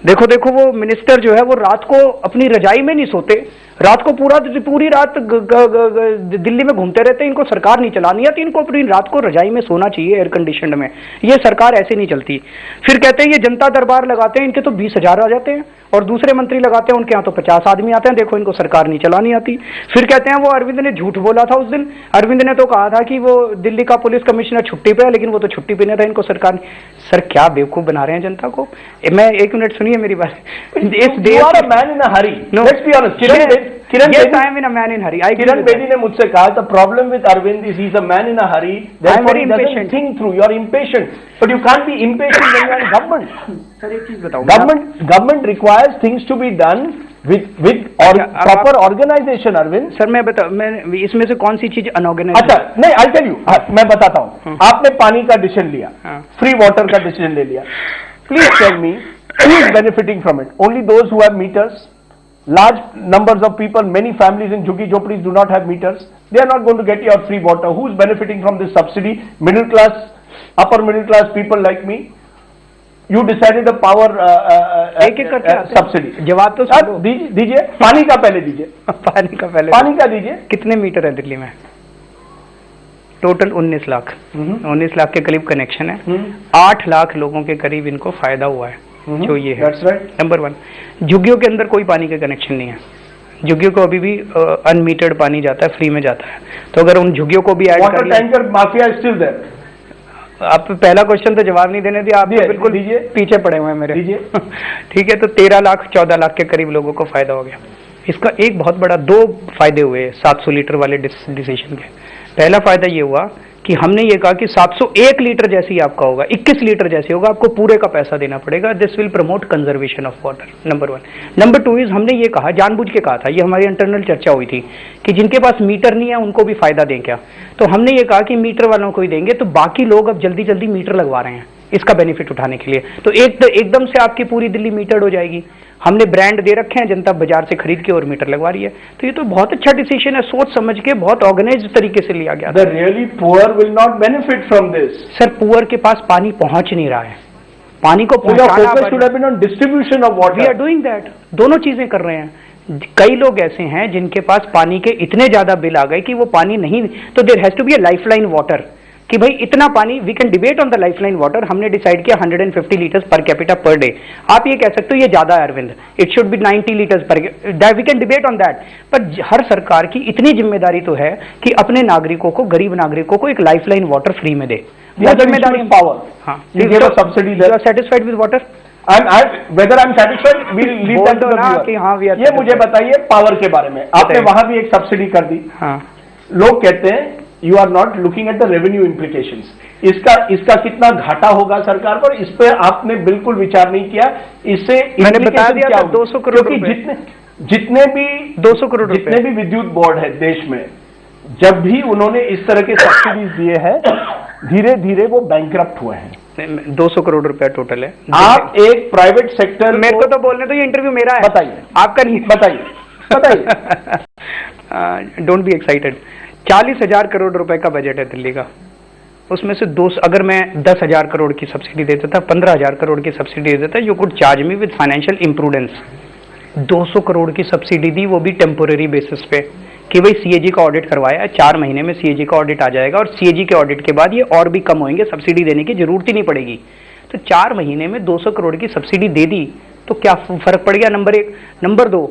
Speaker 2: देखो देखो वो मिनिस्टर जो है वो रात को अपनी रजाई में नहीं सोते, रात को पूरी रात दिल्ली में घूमते रहते, इनको सरकार नहीं चलानी आती, इनको अपनी रात को रजाई में सोना चाहिए एयर कंडीशन में, ये सरकार ऐसे नहीं चलती। फिर कहते हैं ये जनता दरबार लगाते हैं, इनके तो 20,000 आ जाते हैं, और दूसरे मंत्री लगाते हैं उनके यहाँ तो 50 आदमी आते हैं, देखो इनको सरकार नहीं चलानी आती। फिर कहते हैं वो अरविंद ने झूठ बोला था उस दिन, अरविंद ने तो कहा था कि वो दिल्ली का पुलिस कमिश्नर छुट्टी पे है, लेकिन वो तो छुट्टी पे नहीं था, इनको सरकार नहीं। सर क्या बेवकूफ बना रहे हैं जनता को। मैं 1 मिनट सुनिए मेरी बात। इस देश
Speaker 1: man in Hari, let's be honest, Kiran
Speaker 2: yes,
Speaker 1: Bedi,
Speaker 2: I am in a man in hurry.
Speaker 1: Kiran Bedi ने मुझसे कहा the problem with Arvind is he is a man in a hurry. Therefore he doesn't think through. You are impatient, but you can't be impatient when you are in government.
Speaker 2: Sir एक चीज बताऊं,
Speaker 1: Government requires things to be done with proper organization. Arvind,
Speaker 2: sir मैं इसमें से कौन सी चीज unorganised?
Speaker 1: अच्छा नहीं, I'll tell you. मैं बताता हूँ। आपने पानी का डिसीजन लिया, फ्री वाटर का डिसीजन ले लिया। Please tell me who is benefiting from it? Only those who have meters. Large numbers of people, many families in Jhuggi Jhoppadis do not have meters. They are not going to get your free water. Who is benefiting from this subsidy? Middle class, upper middle class people like me. You decided a power
Speaker 2: एक करके
Speaker 1: subsidy.
Speaker 2: जवाब तो
Speaker 1: दीजिए, पानी का पहले दीजिए। पानी का दीजिए।
Speaker 2: कितने मीटर है दिल्ली में? टोटल 19 लाख। 19 लाख के करीब कनेक्शन है। 8 लाख लोगों के करीब इनको फायदा हुआ है। जो ये है नंबर 1। झुग्गियों के अंदर कोई पानी का कनेक्शन नहीं है, झुग्गियों को अभी भी अनमीटर्ड पानी जाता है, फ्री में जाता है। तो अगर उन झुग्गियों को भी ऐड कर लिया,
Speaker 1: टैंकर माफिया स्टिल देयर।
Speaker 2: आप पहला क्वेश्चन तो जवाब नहीं देने दिया, आप बिल्कुल
Speaker 1: दीजिए,
Speaker 2: पीछे पड़े हुए हैं मेरे। ठीक है, तो 13 लाख 14 लाख के करीब लोगों को फायदा हो गया। इसका एक बहुत बड़ा 2 फायदे हुए 700 लीटर वाले डिसीजन के। पहला फायदा ये हुआ कि हमने ये कहा कि 701 लीटर जैसे ही आपका होगा, 21 लीटर जैसे होगा, आपको पूरे का पैसा देना पड़ेगा। This will promote conservation of water, number 1। Number 2 is हमने ये कहा, जानबूझ के कहा था, ये हमारी इंटरनल चर्चा हुई थी कि जिनके पास मीटर नहीं है उनको भी फायदा दें क्या। तो हमने ये कहा कि मीटर वालों को ही देंगे, तो बाकी लोग अब जल्दी जल्दी मीटर लगवा रहे हैं इसका बेनिफिट उठाने के लिए। तो एकदम से आपकी पूरी दिल्ली मीटर्ड हो जाएगी। हमने ब्रांड दे रखे हैं, जनता बाजार से खरीद के और मीटर लगवा रही है। तो ये तो बहुत अच्छा डिसीजन है, सोच समझ के बहुत ऑर्गेनाइज्ड तरीके से लिया गया।
Speaker 1: The really poor will not benefit from this.
Speaker 2: Sir poor के पास पानी पहुंच नहीं रहा है, पानी को
Speaker 1: पहुंचाना should have been on distribution of water.
Speaker 2: We are doing that, दोनों चीजें कर रहे हैं। कई लोग ऐसे हैं जिनके पास पानी के इतने ज्यादा बिल आ गए कि वो पानी नहीं, तो there has to be a lifeline water कि भाई इतना पानी, we can debate on the lifeline water. हमने डिसाइड किया 150 litres per capita per day. आप ये कह सकते हो ये ज्यादा है Arvind, it should be 90 litres पर, we can debate on that. पर हर सरकार की इतनी जिम्मेदारी तो है कि अपने नागरिकों को, गरीब नागरिकों को एक लाइफलाइन वाटर फ्री में दे। वो जिम्मेदारी पावर। हाँ,
Speaker 1: subsidy they.
Speaker 2: Satisfied with water?
Speaker 1: Whether I'm satisfied, we'll leave that to the viewer.
Speaker 2: हाँ,
Speaker 1: ये मुझे बताइए पावर के बारे में, आपने वहां भी एक सब्सिडी कर दी।
Speaker 2: हाँ,
Speaker 1: लोग कहते हैं you are not looking at the revenue implications, इसका कितना घाटा होगा सरकार पर, इस पर आपने बिल्कुल विचार नहीं किया। इससे
Speaker 2: मैंने बता दिया था 200 करोड़,
Speaker 1: क्योंकि जितने भी
Speaker 2: 200 करोड़
Speaker 1: जितने भी विद्युत बोर्ड है देश में, जब भी उन्होंने इस तरह के सब्सिडीज दिए हैं, धीरे धीरे वो बैंकरप्ट हुए हैं।
Speaker 2: 200 करोड़ रुपया टोटल है।
Speaker 1: आप एक प्राइवेट सेक्टर,
Speaker 2: मेरे को तो बोलने तो ये इंटरव्यू मेरा है,
Speaker 1: बताइए,
Speaker 2: आपका नहीं।
Speaker 1: बताइए
Speaker 2: डोंट बी एक्साइटेड। 40,000 करोड़ रुपए का बजट है दिल्ली का, उसमें से अगर मैं 10,000 करोड़ की सब्सिडी देता था, 15,000 करोड़ की सब्सिडी दे देता, you could charge me with financial imprudence. 200 crore की सब्सिडी दी, वो भी टेम्पोररी बेसिस पे कि भाई सीएजी का ऑडिट करवाया है, 4 महीने में सीएजी का ऑडिट आ जाएगा और सीएजी के ऑडिट के बाद ये और भी कम होंगे, सब्सिडी देने की जरूरत ही नहीं पड़ेगी। तो 4 महीने में 200 करोड़ की सब्सिडी दे दी तो क्या फर्क पड़ गया, नंबर 1। नंबर 2,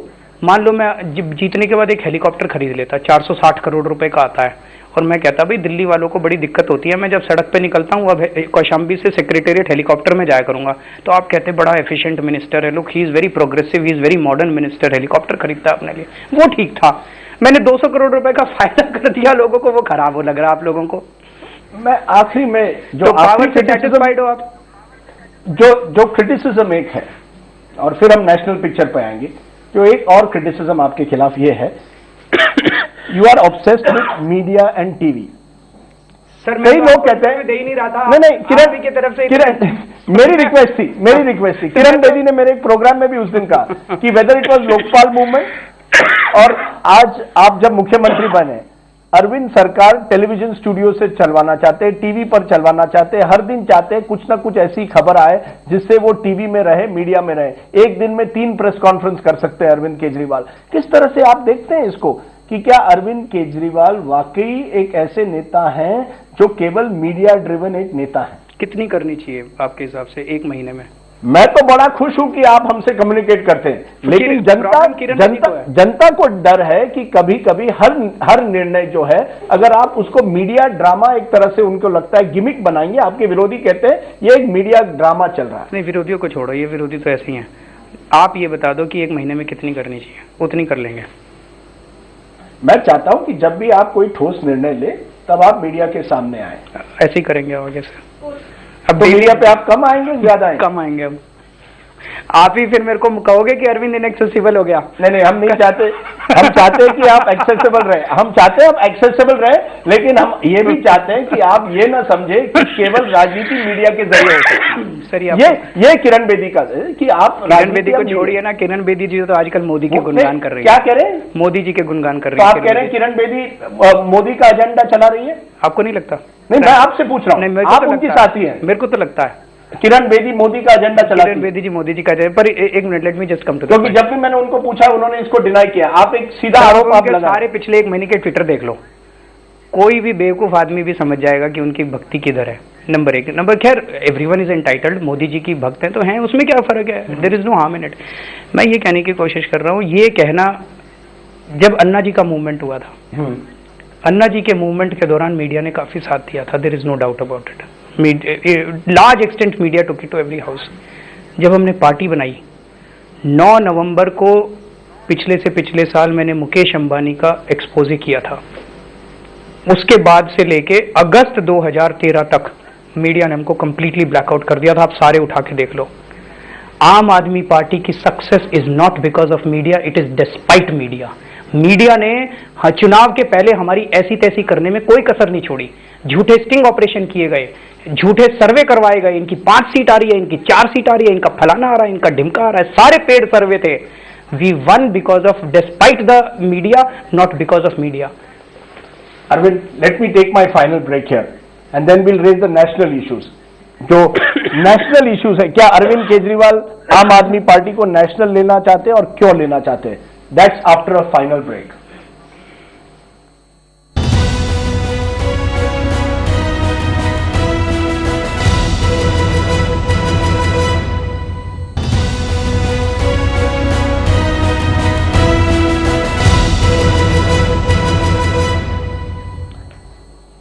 Speaker 2: मान लो मैं जीतने के बाद एक हेलीकॉप्टर खरीद लेता, 460 करोड़ रुपए का आता है, और मैं कहता भाई दिल्ली वालों को बड़ी दिक्कत होती है, मैं जब सड़क पे निकलता हूँ अब कौशाम्बी से सेक्रेटेरिएट हेलीकॉप्टर में जाया करूंगा, तो आप कहते बड़ा एफिशिएंट मिनिस्टर है, look he is very progressive, he is very modern minister, helicopter खरीदता है अपने लिए। वो ठीक था, मैंने 200 करोड़ रुपए का फायदा कर दिया लोगों को, वो खराब हो लग रहा है आप लोगों को।
Speaker 1: मैं आखिरी में
Speaker 2: जो पावर से सैटिस्फाइड हो आप?
Speaker 1: जो क्रिटिसिज्म एक है, और फिर हम नेशनल पिक्चर पे आएंगे, जो एक और क्रिटिसिज्म आपके खिलाफ ये है, you are obsessed with media and TV.
Speaker 2: Sir
Speaker 1: कई लोग कहते हैं,
Speaker 2: दे ही नहीं रहा था।
Speaker 1: नहीं किरण
Speaker 2: की तरफ से
Speaker 1: किरण मेरी रिक्वेस्ट थी किरण बेदी ने मेरे एक प्रोग्राम में भी उस दिन कहा कि whether it was Lokpal movement और आज आप जब मुख्यमंत्री बने, अरविंद सरकार टेलीविजन स्टूडियो से चलवाना चाहते हैं, टीवी पर चलवाना चाहते हैं, हर दिन चाहते हैं कुछ ना कुछ ऐसी खबर आए जिससे वो टीवी में रहे, मीडिया में रहे। एक दिन में 3 प्रेस कॉन्फ्रेंस कर सकते हैं अरविंद केजरीवाल। किस तरह से आप देखते हैं इसको कि क्या अरविंद केजरीवाल वाकई एक ऐसे नेता हैं जो केवल मीडिया ड्रिवन एक नेता है?
Speaker 2: कितनी करनी चाहिए आपके हिसाब से 1 महीने में?
Speaker 1: मैं तो बड़ा खुश हूं कि आप हमसे कम्युनिकेट करते हैं, लेकिन जनता को डर है कि कभी कभी हर निर्णय जो है, अगर आप उसको मीडिया ड्रामा एक तरह से उनको लगता है गिमिक बनाएंगे। आपके विरोधी कहते हैं ये एक मीडिया ड्रामा चल रहा है।
Speaker 2: नहीं, विरोधियों को छोड़ो, ये विरोधी तो ऐसे ही हैं। आप ये बता दो कि 1 महीने में कितनी करनी चाहिए, उतनी कर लेंगे।
Speaker 1: मैं चाहता हूं कि जब भी आप कोई ठोस निर्णय ले तब आप मीडिया के सामने आए।
Speaker 2: ऐसे ही करेंगे आगे से।
Speaker 1: अब तो मीडिया पे आप कम आएंगे, ज्यादा आएंगे?
Speaker 2: कम आएंगे। अब आप ही फिर मेरे को कहोगे कि अरविंद इनएक्सेसिबल हो गया।
Speaker 1: नहीं, हम नहीं चाहते। हम चाहते हैं कि आप एक्सेसिबल रहे, हम चाहते हैं आप एक्सेसिबल रहे, लेकिन हम ये भी चाहते हैं कि आप ये ना समझे कि केवल राजनीति मीडिया के जरिए हो सकती है।
Speaker 2: सर
Speaker 1: ये किरण बेदी का है कि आप
Speaker 2: किरण बेदी को छोड़िए ना। किरण बेदी जी तो आजकल मोदी के गुणगान कर रही है।
Speaker 1: क्या कह रहे हैं?
Speaker 2: मोदी जी के गुणगान कर रही
Speaker 1: है।
Speaker 2: है।
Speaker 1: तो आप कह रहे हैं किरण बेदी मोदी का एजेंडा चला रही है?
Speaker 2: आपको नहीं लगता?
Speaker 1: नहीं, मैं आपसे पूछ रहा हूँ, आप उनकी साथी हैं।
Speaker 2: मेरे को तो लगता है
Speaker 1: किरण बेदी मोदी का एजेंडा चला।
Speaker 2: किरण बेदी जी मोदी जी का एजेंडा। पर एक minute, let me just come to.
Speaker 1: क्योंकि जब भी मैंने उनको पूछा उन्होंने इसको डिनाई किया। आप एक सीधा आरोप आप लगा।
Speaker 2: सारे पिछले 1 महीने के ट्विटर देख लो, कोई भी बेवकूफ आदमी भी समझ जाएगा कि उनकी भक्ति किधर है। नंबर 1। नंबर, खैर everyone is entitled, Modi ji की भक्त हैं तो हैं, उसमें क्या फर्क है? There is no harm in it. मैं ये कहने की कोशिश कर रहा हूँ, ये कहना जब अन्ना जी का मूवमेंट हुआ था, अन्ना जी के मूवमेंट के दौरान मीडिया ने काफी साथ दिया था, there is no doubt about it. Large extent media took it to every house. जब हमने पार्टी बनाई 9 नवंबर को पिछले से पिछले साल मैंने मुकेश अंबानी का एक्सपोजे किया था। उसके बाद से लेके अगस्त 2013 तक मीडिया ने हमको कंप्लीटली ब्लैकआउट कर दिया था। आप सारे उठा के देख लो। आम आदमी पार्टी की success is not because of media, it is despite media. Media ने चुनाव के पहले हमारी ऐसी तैसी करने में कोई कसर नहीं छोड़ी। झूठे स्टिंग ऑपरेशन किए गए, झूठे सर्वे करवाए गए, इनकी 5 सीट आ रही है, इनकी 4 सीट आ रही है, इनका फलाना आ रहा है, इनका ढिमका आ रहा है, सारे पेड सर्वे थे। We won because of despite the media, not because of media.
Speaker 1: Arvind, let me take my final break here and then we'll raise the national issues. जो नेशनल इश्यूज है, क्या अरविंद केजरीवाल आम आदमी पार्टी को national लेना चाहते हैं और क्यों लेना चाहते हैं? That's after a final break.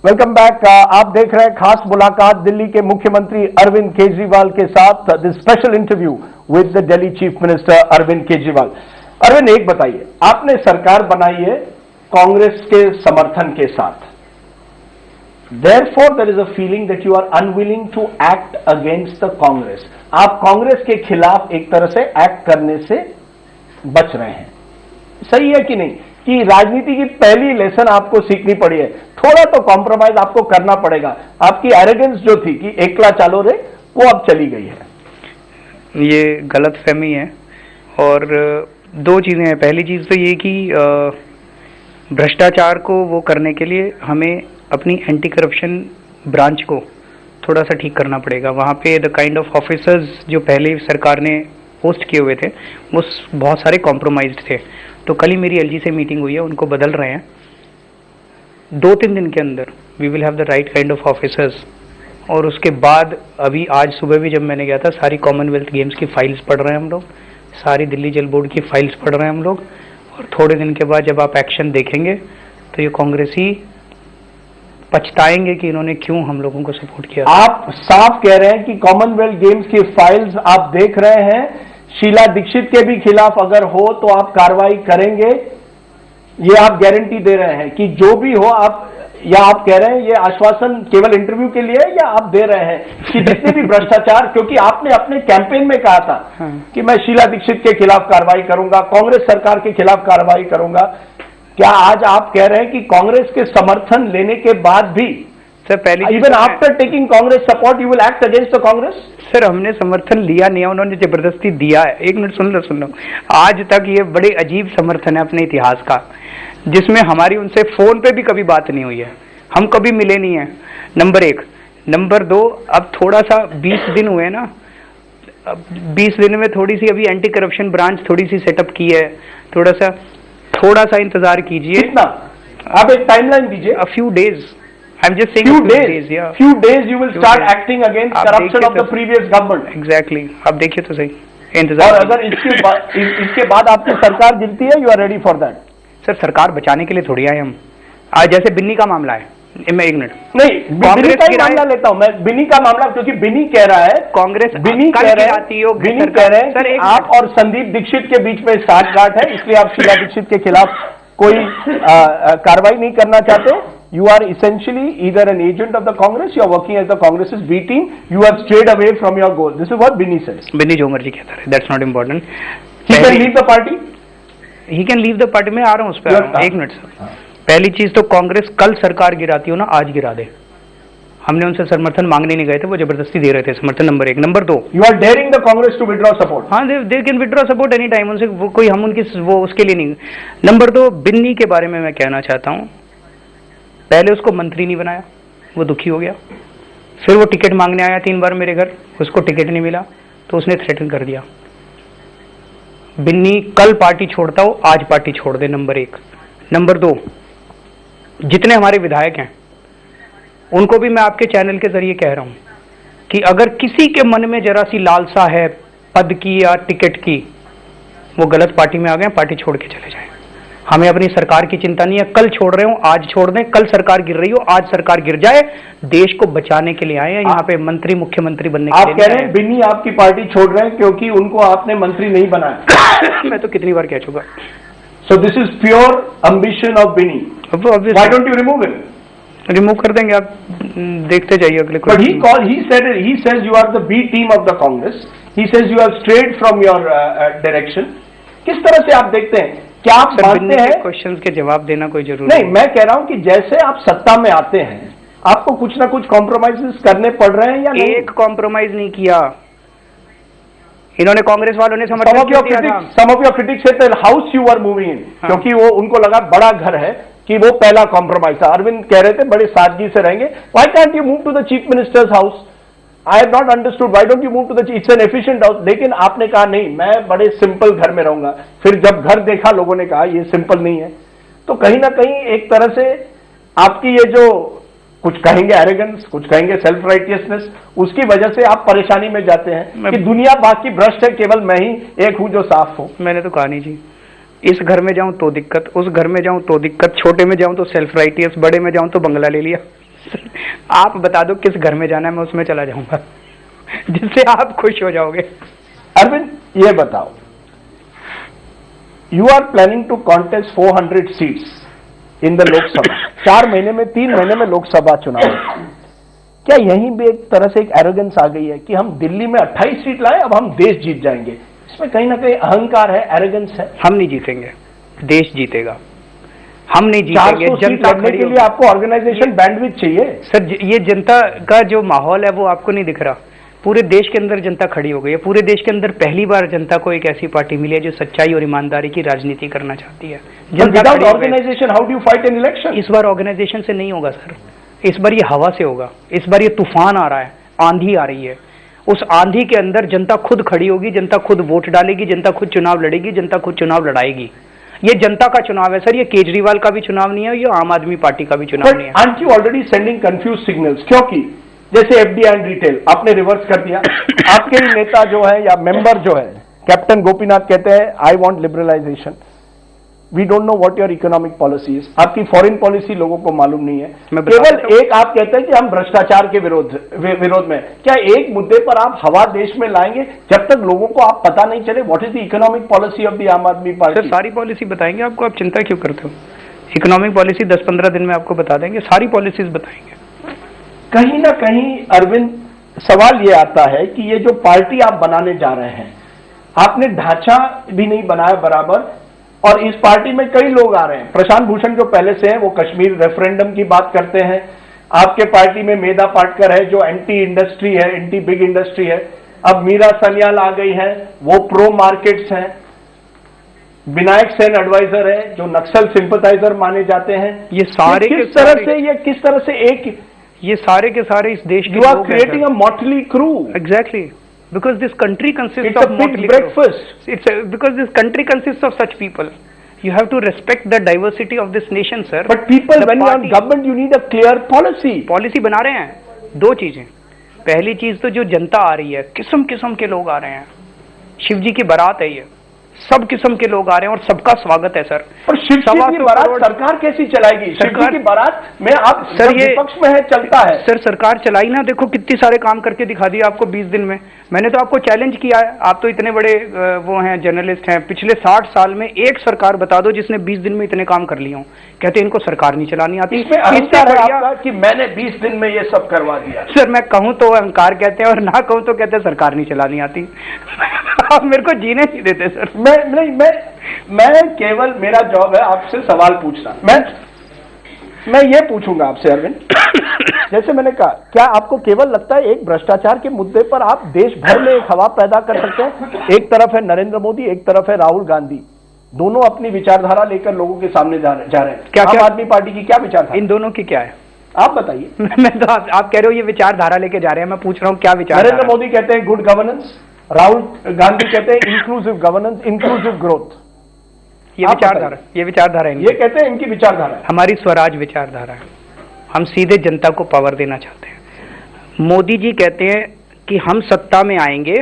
Speaker 1: Welcome back. आप देख रहे हैं खास मुलाकात दिल्ली के मुख्यमंत्री अरविंद केजरीवाल के साथ, this special interview with the Delhi chief minister Arvind Kejriwal. Arvind, एक बताइए, आपने सरकार बनाई है कांग्रेस के समर्थन के साथ, therefore there is a feeling that you are unwilling to act against the Congress. आप कांग्रेस के खिलाफ एक तरह से एक्ट करने से बच रहे हैं, सही है कि नहीं? कि राजनीति की पहली लेसन आपको सीखनी पड़ी है, थोड़ा तो कॉम्प्रोमाइज आपको करना पड़ेगा। आपकी एरोगेंस जो थी कि एकला चालो रे, वो अब चली गई है।
Speaker 2: ये गलत फहमी है और 2 चीजें हैं। पहली चीज तो ये कि भ्रष्टाचार को वो करने के लिए हमें अपनी एंटी करप्शन ब्रांच को थोड़ा सा ठीक करना पड़ेगा। वहाँ पे द काइंड ऑफ ऑफिसर्स जो पहले सरकार ने पोस्ट किए हुए थे वो बहुत सारे कॉम्प्रोमाइज्ड थे। तो कल ही मेरी एलजी से मीटिंग हुई है, उनको बदल रहे हैं। 2-3 दिन के अंदर we will have the right kind of officers. और उसके बाद अभी आज सुबह भी जब मैंने गया था, सारी कॉमनवेल्थ गेम्स की फाइल्स पढ़ रहे हैं हम लोग, सारी दिल्ली जल बोर्ड की फाइल्स पढ़ रहे हैं हम लोग। और थोड़े दिन के बाद जब आप एक्शन देखेंगे तो ये कांग्रेसी पछताएंगे कि इन्होंने क्यों हम लोगों को सपोर्ट किया।
Speaker 1: आप साफ कह रहे हैं कि कॉमनवेल्थ गेम्स की फाइल्स आप देख रहे हैं, शीला दीक्षित के भी खिलाफ अगर हो तो आप कार्रवाई करेंगे, ये आप गारंटी दे रहे हैं कि जो भी हो आप या आप कह रहे हैं ये आश्वासन केवल इंटरव्यू के लिए है या आप दे रहे हैं कि जितने भी भ्रष्टाचार, क्योंकि आपने अपने कैंपेन में कहा था कि मैं शीला दीक्षित के खिलाफ कार्रवाई करूंगा, कांग्रेस सरकार के खिलाफ कार्रवाई करूंगा, क्या आज आप कह रहे हैं कि कांग्रेस के समर्थन लेने के बाद भी
Speaker 2: सर पहले
Speaker 1: even after taking Congress support you will act against the Congress?
Speaker 2: Sir हमने समर्थन लिया नहीं है, उन्होंने जबरदस्ती दिया है। एक मिनट सुन लो। आज तक ये बड़े अजीब समर्थन है अपने इतिहास का, जिसमें हमारी उनसे फोन पे भी कभी बात नहीं हुई है, हम कभी मिले नहीं है, नंबर एक। नंबर दो, अब थोड़ा सा 20 दिन हुए ना, अब 20 दिन में थोड़ी सी अभी एंटी करप्शन ब्रांच थोड़ी सी सेटअप की है, थोड़ा सा इंतजार कीजिए।
Speaker 1: कितना? आप एक टाइमलाइन दीजिए।
Speaker 2: A few days. I'm just saying
Speaker 1: few days.
Speaker 2: yeah.
Speaker 1: Few days you will
Speaker 2: Few
Speaker 1: start
Speaker 2: days.
Speaker 1: acting against
Speaker 2: आप
Speaker 1: corruption
Speaker 2: देखिए
Speaker 1: of the
Speaker 2: तो-
Speaker 1: previous government.
Speaker 2: Exactly. आप देखिए तो सही,
Speaker 1: और
Speaker 2: इंतजार।
Speaker 1: अगर इसके बाद आपकी सरकार गिरती है, you are ready for that?
Speaker 2: Sir सरकार बचाने के लिए थोड़ी आए हम। आज जैसे बिन्नी का मामला है, मैं एक मिनट,
Speaker 1: नहीं, बिनी का ही
Speaker 2: की राय-
Speaker 1: मामला लेता हूं मैं, बिनी का मामला, क्योंकि बिनी कह रहा है,
Speaker 2: कांग्रेस
Speaker 1: बिनी
Speaker 2: कल
Speaker 1: कह रहे
Speaker 2: गिराती हो,
Speaker 1: हैं, बिनी
Speaker 2: सरकार-
Speaker 1: कह रहे हैं
Speaker 2: सर
Speaker 1: कि
Speaker 2: एक
Speaker 1: आप और संदीप दीक्षित के बीच में साठगांठ है, इसलिए आप शीला दीक्षित के खिलाफ कोई कार्रवाई नहीं करना चाहते। You are essentially either an agent of the Congress, you are working as the Congress's B team, you have strayed away from your goal. This is what Binny says.
Speaker 2: Binni जो मर्जी कहता है, that's not important.
Speaker 1: He can leave the party?
Speaker 2: He can leave the party. मैं आ रहा हूँ उस पर, एक मिनट सर। पहली चीज तो कांग्रेस कल सरकार गिराती हो ना, आज गिरा दे। हमने उनसे समर्थन मांगने नहीं गए थे, वो जबरदस्ती दे रहे थे समर्थन, नंबर एक। नंबर दो,
Speaker 1: You are daring the Congress to withdraw support.
Speaker 2: हाँ they can withdraw support any time, उनसे वो कोई हम उनकी वो उसके लिए नहीं। नंबर दो, बिन्नी के बारे में मैं कहना चाहता हूँ, पहले उसको मंत्री नहीं बनाया, वो दुखी हो गया, फिर वो टिकट मांगने आया 3 बार मेरे घर, उसको टिकट नहीं मिला तो उसने थ्रेटन कर दिया। बिन्नी कल पार्टी छोड़ता हो, आज पार्टी छोड़ दे, नंबर एक। नंबर दो, जितने हमारे विधायक हैं उनको भी मैं आपके चैनल के जरिए कह रहा हूं कि अगर किसी के मन में जरा सी लालसा है पद की या टिकट की, वो गलत पार्टी में आ गए, पार्टी छोड़ के चले जाएं। हमें अपनी सरकार की चिंता नहीं है, कल छोड़ रहे हो आज छोड़ दें, कल सरकार गिर रही हो आज सरकार गिर जाए, देश को बचाने के लिए आए हैं यहाँ पे, मंत्री मुख्यमंत्री बनने के लिए।
Speaker 1: आप कह रहे हैं बिन्नी आपकी पार्टी छोड़ रहे हैं क्योंकि उनको आपने मंत्री नहीं बनाया?
Speaker 2: मैं तो कितनी बार कह चुका।
Speaker 1: So this is pure ambition of Binny. Why don't you remove him?
Speaker 2: Remove कर देंगे, आप देखते जाइए अगले
Speaker 1: But he says you are the B team of the Congress. He says you have strayed from your direction. किस तरह से आप देखते हैं? क्या आप मानते हैं?
Speaker 2: क्वेश्चंस के जवाब देना कोई जरूरी
Speaker 1: नहीं, मैं कह रहा हूं कि जैसे आप सत्ता में आते हैं, आपको कुछ ना कुछ कॉम्प्रोमाइजेस करने पड़ रहे हैं या नहीं?
Speaker 2: एक कॉम्प्रोमाइज नहीं किया इन्होंने, कांग्रेस वालों ने समर्थन किया था।
Speaker 1: Some of your critics said the house you were moving in, क्योंकि वो उनको लगा बड़ा घर है कि वो पहला कॉम्प्रोमाइज था। अरविंद कह रहे थे बड़े सादगी से रहेंगे। Why can't you move to the chief minister's house? I have not understood. Why don't you move to the? It's an efficient house. लेकिन आपने कहा नहीं, मैं बड़े सिंपल घर में रहूंगा। फिर जब घर देखा, लोगों ने कहा ये सिंपल नहीं है। तो कहीं ना कहीं एक तरह से आपकी ये जो कुछ कहेंगे एरोगेंस, कुछ कहेंगे सेल्फ राइटियसनेस, उसकी वजह से आप परेशानी में जाते हैं कि दुनिया बाकी भ्रष्ट है, केवल मैं ही एक हूं जो साफ हूं।
Speaker 2: मैंने तो कहा नहीं जी, इस घर में जाऊं तो दिक्कत, उस घर में जाऊं तो दिक्कत, छोटे में जाऊं तो सेल्फ राइटियस, बड़े में जाऊं तो बंगला ले लिया। आप बता दो किस घर में जाना है, मैं उसमें चला जाऊंगा जिससे आप खुश हो जाओगे।
Speaker 1: अरविंद ये बताओ, you are planning to contest 400 seats in the Lok Sabha, 4 महीने में 3 महीने में लोकसभा चुनाव। क्या यहीं भी एक तरह से एक एरोगेंस आ गई है कि हम दिल्ली में 28 सीट लाए, अब हम देश जीत जाएंगे? इसमें कहीं ना कहीं अहंकार है, एरोगेंस है।
Speaker 2: हम नहीं जीतेंगे, देश जीतेगा। हम नहीं जीतेंगे, जनता
Speaker 1: लड़ने के लिए आपको ऑर्गेनाइजेशन बैंडविड्थ चाहिए।
Speaker 2: सर ये जनता का जो माहौल है वो आपको नहीं दिख रहा। पूरे देश के अंदर जनता खड़ी हो गई है, पूरे देश के अंदर पहली बार जनता को एक ऐसी पार्टी मिली है जो सच्चाई और ईमानदारी की राजनीति करना चाहती है।
Speaker 1: Without organization how do you fight an election?
Speaker 2: इस बार ऑर्गेनाइजेशन से नहीं होगा सर, इस बार ये हवा से होगा। इस बार ये तूफान आ रहा है, आंधी आ रही है, उस आंधी के अंदर जनता खुद खड़ी होगी, जनता खुद वोट डालेगी, जनता खुद चुनाव लड़ेगी, जनता खुद चुनाव लड़ाएगी। ये जनता का चुनाव है सर, ये केजरीवाल का भी चुनाव नहीं है, ये आम आदमी पार्टी का भी चुनाव नहीं है।
Speaker 1: Aren't you already sending confuse signals? क्योंकि जैसे एफडीआई एंड रिटेल आपने रिवर्स कर दिया। आपके ही नेता जो है या मेंबर जो है कैप्टन गोपीनाथ कहते हैं I want liberalization, we don't know what your economic policy is. आपकी फॉरेन पॉलिसी लोगों को मालूम नहीं है। केवल एक आप कहते हैं कि हम भ्रष्टाचार के विरोध में। क्या एक मुद्दे पर आप हवा देश में लाएंगे जब तक लोगों को आप पता नहीं चले what is the economic policy of the आम आदमी पार्टी?
Speaker 2: सर सारी पॉलिसी बताएंगे आपको, आप चिंता क्यों करते हो? इकोनॉमिक पॉलिसी 10-15 दिन में आपको बता देंगे, सारी पॉलिसीज बताएंगे।
Speaker 1: कहीं ना कहीं अरविंद, सवाल ये आता है कि ये जो पार्टी आप बनाने जा रहे हैं, आपने ढांचा भी नहीं बनाया बराबर, और इस पार्टी में कई लोग आ रहे हैं। प्रशांत भूषण जो पहले से हैं वो कश्मीर रेफरेंडम की बात करते हैं। आपके पार्टी में मेधा पाटकर है जो एंटी इंडस्ट्री है, एंटी बिग इंडस्ट्री है। अब मीरा सन्याल आ गई है, वो प्रो मार्केट्स हैं। विनायक सेन एडवाइजर है जो नक्सल सिंपथाइजर माने जाते हैं।
Speaker 2: ये सारे
Speaker 1: किस तरह से एक
Speaker 2: ये सारे के सारे इस देश के
Speaker 1: you are creating a motley crew.
Speaker 2: Exactly, because this country consists
Speaker 1: It's
Speaker 2: of
Speaker 1: a big
Speaker 2: motley
Speaker 1: breakfast.
Speaker 2: because this country consists of such people. You have to respect the diversity of this nation, sir.
Speaker 1: But people,
Speaker 2: The
Speaker 1: when you are
Speaker 2: party-
Speaker 1: government, you need a clear policy.
Speaker 2: Policy बना रहे हैं। दो चीजें, पहली चीज तो जो जनता आ रही है, किस्म किस्म के लोग आ रहे हैं, शिव जी की बारात है, ये सब किस्म के लोग आ रहे हैं और सबका स्वागत है सर।
Speaker 1: और शिव जी की बारात सरकार कैसी चलाएगी? शिव जी की बारात में आप
Speaker 2: सर ये
Speaker 1: विपक्ष में है, चलता है
Speaker 2: सर, सरकार चलाई ना, देखो कितने सारे काम करके दिखा दिया आपको 20 दिन में। मैंने तो आपको चैलेंज किया है, आप तो इतने बड़े वो हैं, जर्नलिस्ट हैं, पिछले 60 साल में एक सरकार बता दो जिसने 20 दिन में इतने काम कर लिए हों। कहते इनको सरकार नहीं चलानी आती।
Speaker 1: इसमें अहंकार है आपका कि मैंने 20 दिन में ये सब करवा दिया।
Speaker 2: सर मैं कहूं तो अहंकार कहते हैं और ना कहूं तो कहते हैं सरकार नहीं चलानी आती। आप मेरे को जीने नहीं देते सर।
Speaker 1: मैं केवल, मेरा जॉब है आपसे सवाल पूछना। मैं ये पूछूंगा आपसे अरविंद, जैसे मैंने कहा, क्या आपको केवल लगता है एक भ्रष्टाचार के मुद्दे पर आप देश भर में एक हवा पैदा कर सकते हैं? एक तरफ है नरेंद्र मोदी, एक तरफ है राहुल गांधी, दोनों अपनी विचारधारा लेकर लोगों के सामने जा रहे हैं।
Speaker 2: क्या
Speaker 1: आम आदमी पार्टी की क्या विचारधारा?
Speaker 2: इन दोनों की क्या है
Speaker 1: आप बताइए।
Speaker 2: मैं तो आप कह रहे हो ये विचारधारा लेके जा रहे हैं, मैं पूछ रहा हूँ क्या विचार।
Speaker 1: नरेंद्र मोदी कहते हैं गुड गवर्नेंस, राहुल गांधी कहते हैं इंक्लूसिव गवर्नेंस, इंक्लूसिव ग्रोथ।
Speaker 2: ये विचारधारा है,
Speaker 1: ये कहते हैं इनकी विचारधारा है।
Speaker 2: हमारी स्वराज विचारधारा है। हम सीधे जनता को पावर देना चाहते हैं। मोदी जी कहते हैं कि हम सत्ता में आएंगे,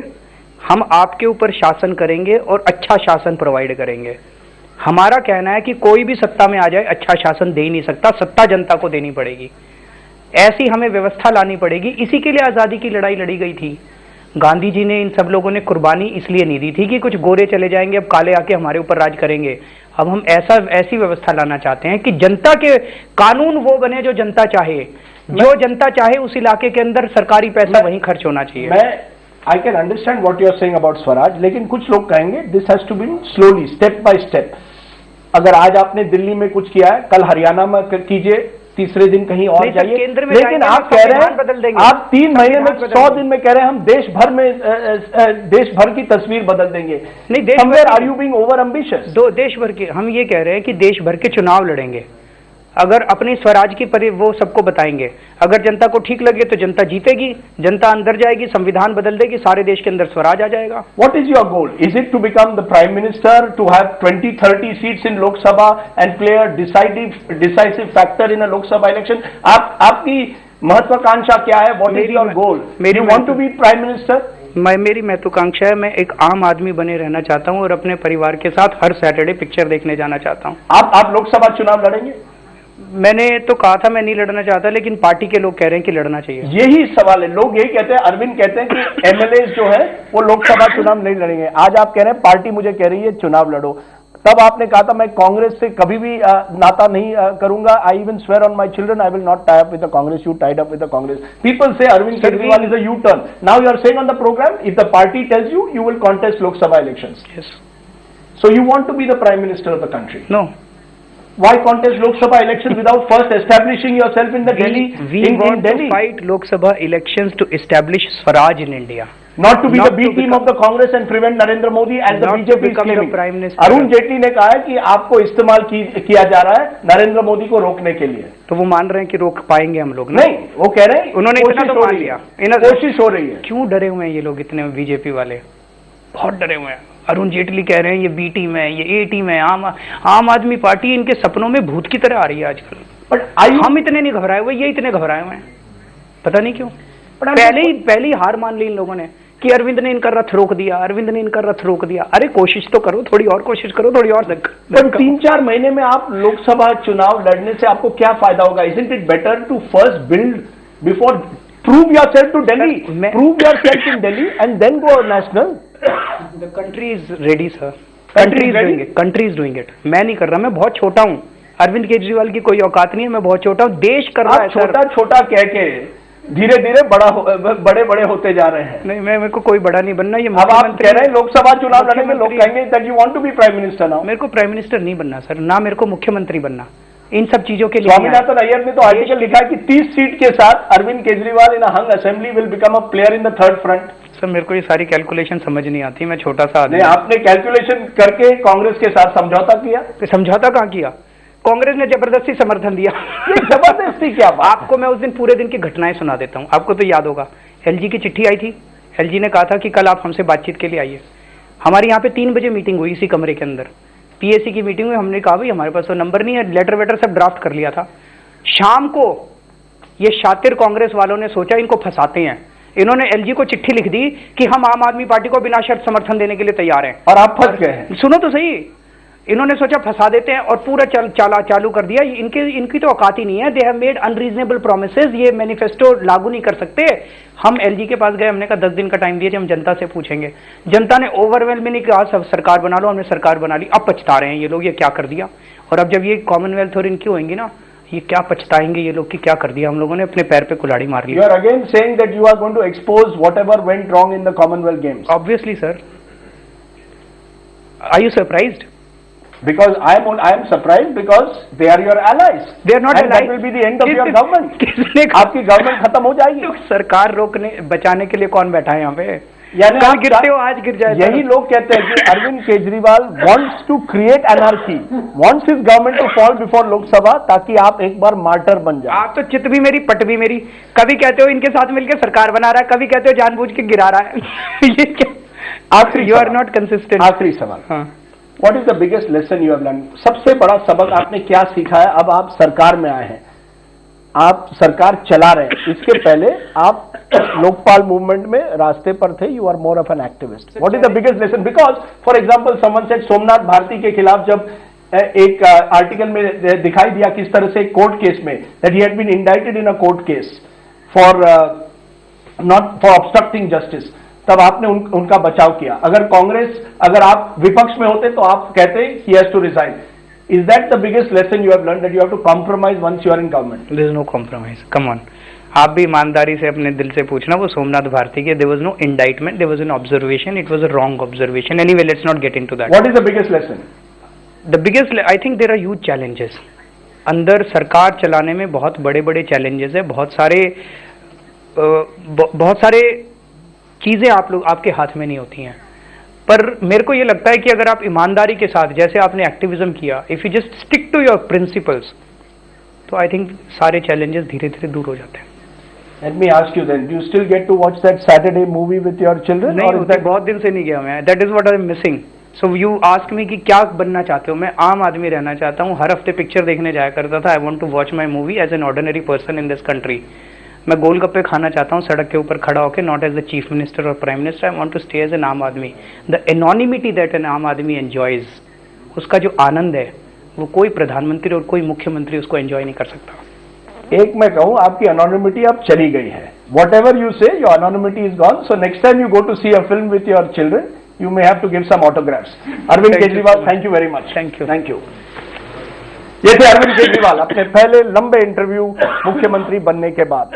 Speaker 2: हम आपके ऊपर शासन करेंगे और अच्छा शासन प्रोवाइड करेंगे। हमारा कहना है कि कोई भी सत्ता में आ जाए अच्छा शासन दे ही नहीं सकता, सत्ता जनता को देनी पड़ेगी। ऐसी हमें व्यवस्था लानी पड़ेगी। इसी के लिए आज़ादी की लड़ाई लड़ी गई थी। गांधी जी ने, इन सब लोगों ने कुर्बानी इसलिए नहीं दी थी कि कुछ गोरे चले जाएंगे, अब काले आके हमारे ऊपर राज करेंगे। अब हम ऐसी व्यवस्था लाना चाहते हैं कि जनता के कानून वो बने जो जनता चाहे, जो जनता चाहे उस इलाके के अंदर सरकारी पैसा वहीं खर्च होना चाहिए।
Speaker 1: I can understand what you are saying about swaraj, लेकिन कुछ लोग कहेंगे this has to be slowly, step by step. अगर आज आपने दिल्ली में कुछ किया है, कल हरियाणा में कीजिए, तीसरे दिन कहीं और जाइए। लेकिन आप कह रहे हैं, आप 3 महीने में 100 दिन में कह रहे हैं हम देश भर की तस्वीर बदल देंगे।
Speaker 2: नहीं,
Speaker 1: somewhere are you being over ambitious?
Speaker 2: देश भर के, हम ये कह रहे हैं कि देश भर के चुनाव लड़ेंगे। अगर अपनी स्वराज की वो सबको बताएंगे, अगर जनता को ठीक लगे तो जनता जीतेगी, जनता अंदर जाएगी, संविधान बदल देगी, सारे देश के अंदर स्वराज आ जाएगा।
Speaker 1: What is your goal? Is it to become the prime minister, to have 20-30 seats in Lok Sabha and play a decisive factor in a Lok Sabha election? आपकी महत्वाकांक्षा क्या है? What is your goal? You want to be prime minister?
Speaker 2: मेरी महत्वाकांक्षा है, मैं एक आम आदमी बने रहना चाहता हूं और अपने परिवार के साथ हर सैटरडे पिक्चर देखने जाना चाहता हूं।
Speaker 1: आप लोकसभा चुनाव लड़ेंगे?
Speaker 2: मैंने तो कहा था मैं नहीं लड़ना चाहता, लेकिन पार्टी के लोग कह रहे हैं कि लड़ना चाहिए।
Speaker 1: यही सवाल है, लोग यही कहते हैं, अरविंद कहते हैं कि एमएलए जो है वो लोकसभा चुनाव नहीं लड़ेंगे। आज आप कह रहे हैं पार्टी मुझे कह रही है चुनाव लड़ो। तब आपने कहा था मैं कांग्रेस से कभी भी नाता नहीं करूंगा। I even swear on my children I will not tie up with the Congress. You tied up with the Congress. People say Arvind Kejriwal is a U turn. Now you are saying on the programme if the party tells you you will contest Lok Sabha elections.
Speaker 2: Yes.
Speaker 1: So you want to be the prime minister of the country?
Speaker 2: No.
Speaker 1: Why contest Lok Sabha elections without first establishing yourself in the Delhi?
Speaker 2: We want to fight Lok Sabha elections to establish Swaraj in India.
Speaker 1: Not to be the B team of the Congress and prevent Narendra Modi and the BJP claiming.
Speaker 2: Prime Minister.
Speaker 1: Arun Jaitley ने कहा है कि आपको इस्तेमाल किया जा रहा है नरेंद्र मोदी को रोकने के लिए।
Speaker 2: तो वो मान रहे हैं कि रोक पाएंगे हम लोग?
Speaker 1: नहीं, वो कह रहे हैं
Speaker 2: उन्होंने इतना तो मान लिया,
Speaker 1: कोशिश हो रही है।
Speaker 2: क्यों डरे हुए हैं ये लोग इतने? बीजेपी वाले बहुत डरे हुए हैं। अरुण जेटली कह रहे हैं ये बी टीम है, ये ए टीम है। आम आदमी पार्टी इनके सपनों में भूत की तरह आ रही है आजकल।
Speaker 1: बट
Speaker 2: हम इतने नहीं घबराए हुए, ये इतने घबराए हुए हैं, पता नहीं क्यों। पहले ही हार मान ली इन लोगों ने कि अरविंद ने इनका रथ रोक दिया, अरविंद ने इनका रथ रोक दिया। अरे कोशिश तो करो, थोड़ी और कोशिश करो, थोड़ी और।
Speaker 1: 3-4 महीने में आप लोकसभा चुनाव लड़ने से आपको क्या फायदा होगा? Isn't it better to first build before prove yourself to Delhi, prove yourself in Delhi and then go national?
Speaker 2: The country is ready, sir. Country is doing it. मैं नहीं कर रहा, मैं बहुत छोटा हूँ। अरविंद केजरीवाल की कोई औकात नहीं है, मैं बहुत छोटा हूँ, देश कर रहा है
Speaker 1: आप
Speaker 2: सर।
Speaker 1: छोटा छोटा कह के धीरे धीरे बड़े बड़े होते जा रहे हैं।
Speaker 2: नहीं, मेरे को कोई बड़ा नहीं बनना, ये
Speaker 1: अब आप कह रहे हैं लोकसभा चुनाव लड़ेंगे, लोग
Speaker 2: मुख्यमंत्री-
Speaker 1: कहेंगे that you want to be prime minister now.
Speaker 2: मेरे को प्राइम मिनिस्टर नहीं बनना सर, ना मेरे को मुख्यमंत्री बनना, इन सब चीजों के लिए नहीं आया।
Speaker 1: स्वामीनाथन अय्यर ने तो आर्टिकल लिखा है कि 30 सीट के साथ Arvind Kejriwal in a hung assembly will become a player in the third front.
Speaker 2: Sir मेरे को ये सारी कैलकुलेशन समझ नहीं आती, मैं छोटा सा आदमी
Speaker 1: नहीं, आपने कैलकुलेशन करके कांग्रेस के साथ समझौता किया।
Speaker 2: तो समझौता कहाँ किया? कांग्रेस ने जबरदस्ती समर्थन दिया।
Speaker 1: ये जबरदस्ती क्या बात?
Speaker 2: आपको मैं उस दिन पूरे दिन की घटनाएं सुना देता हूँ, आपको तो याद होगा। एलजी की चिट्ठी आई थी, एलजी ने कहा था कि कल आप हमसे बातचीत के लिए आइए। हमारी यहाँ पे 3 बजे मीटिंग हुई इसी कमरे के अंदर, पीएसी की मीटिंग हुई। हमने कहा भाई हमारे पास तो नंबर नहीं है, लेटर वेटर सब ड्राफ्ट कर लिया था। शाम को ये शातिर कांग्रेस वालों ने सोचा इनको फंसाते हैं, इन्होंने एलजी को चिट्ठी लिख दी कि हम आम आदमी पार्टी को बिना शर्त समर्थन देने के लिए तैयार हैं।
Speaker 1: और आप फंस गए हैं।
Speaker 2: सुनो तो सही, इन्होंने सोचा फंसा देते हैं और पूरा चालू कर दिया। इनकी तो औकात ही नहीं है। They have made unreasonable promises, ये मैनिफेस्टो लागू नहीं कर सकते। हम एलजी के पास गए, हमने कहा 10 दिन का टाइम दिए थे, हम जनता से पूछेंगे। जनता ने ओवरवेलमिंग कहा सब सरकार बना लो, हमने सरकार बना ली। अब पछता रहे हैं ये लोग, ये क्या कर दिया। और अब जब ये कॉमनवेल्थ और इनकी होंगी ना, ये क्या पछताएंगे ये लोग कि क्या कर दिया हम लोगों ने, अपने पैर पे कुल्हाड़ी मार ली।
Speaker 1: You are again saying that you are going to expose whatever went wrong in the Commonwealth Games.
Speaker 2: Obviously, sir. Are you surprised?
Speaker 1: Because I am surprised because they are your allies.
Speaker 2: They are not
Speaker 1: and
Speaker 2: allies.
Speaker 1: that will be the end of your government.
Speaker 2: किसने कहा?
Speaker 1: आपकी government खत्म हो जाएगी।
Speaker 2: तो सरकार रोकने बचाने के लिए कौन बैठा है यहाँ पे?
Speaker 1: यानी
Speaker 2: कल
Speaker 1: आप
Speaker 2: गिरते हो आज गिर जाए।
Speaker 1: यही लोग कहते हैं कि Arvind Kejriwal wants to create anarchy, wants his government to fall before Lok Sabha, ताकि आप एक बार मार्टर बन जाए।
Speaker 2: आप तो चित भी मेरी पट भी मेरी। कभी कहते हो इनके साथ मिलकर सरकार बना रहा है, कभी कहते हो जानबूझ के गिरा रहा है। ये क्या?
Speaker 1: आखिरी
Speaker 2: यू आर
Speaker 1: सवाल।
Speaker 2: Not consistent.
Speaker 1: आखिरी सवाल,
Speaker 2: हाँ,
Speaker 1: what is the biggest lesson you have learn? सबसे बड़ा सबक आपने क्या सीखा है? अब आप सरकार में आए हैं, आप सरकार चला रहे हैं, इसके पहले आप लोकपाल मूवमेंट में रास्ते पर थे, you are more of an activist. What is the biggest lesson? Because for example someone said Somnath Bharti के खिलाफ जब एक आर्टिकल में दिखाई दिया किस तरह से कोर्ट केस में that he had been indicted in a court case for not for obstructing justice, तब आपने उनका बचाव किया। अगर आप विपक्ष में होते तो आप कहते ही has to resign. Is that the biggest lesson you have learned, that you have to compromise once you are in government?
Speaker 2: there is no compromise. Come on. आप भी ईमानदारी से अपने दिल से पूछना, वो सोमनाथ भारती के there was no indictment, there was an observation, it was a wrong observation. Anyway, let's not get into that.
Speaker 1: What is the biggest lesson?
Speaker 2: The biggest, I think there are huge challenges. अंदर सरकार चलाने में बहुत बड़े बड़े challenges है, बहुत सारे चीज़ें आपके हाथ में नहीं होती हैं। पर मेरे को ये लगता है कि अगर आप ईमानदारी के साथ, जैसे आपने एक्टिविज्म किया, if you just stick to your principles, तो आई थिंक सारे चैलेंजेस धीरे धीरे दूर हो जाते हैं।
Speaker 1: Let me ask you then, do you still get to watch that Saturday movie with your children?
Speaker 2: नहीं
Speaker 1: or is
Speaker 2: होता,
Speaker 1: that
Speaker 2: बहुत दिन से नहीं गया मैं। That is what I am missing. So you ask me कि क्या बनना चाहते हो? मैं आम आदमी रहना चाहता हूँ। हर हफ्ते पिक्चर देखने जाया करता था। I want to watch my movie as an ordinary person in this country. मैं गोलगप्पे खाना चाहता हूँ सड़क के ऊपर खड़ा होकर, not as the chief minister और prime minister. I want to stay as an aam aadmi. The anonymity that N aam आदमी एंजॉयज, उसका जो आनंद है वो कोई प्रधानमंत्री और कोई मुख्यमंत्री उसको एंजॉय नहीं कर सकता।
Speaker 1: एक मैं कहूं, आपकी anonymity अब चली गई है। Whatever you say, your anonymity is gone. So next time you go to see a film with your children, you may have to give some autographs. Arvind Kejriwal, thank you very much.
Speaker 2: Thank you.
Speaker 1: Thank you. ये थे अरविंद केजरीवाल अपने पहले लंबे interview मुख्यमंत्री बनने के बाद।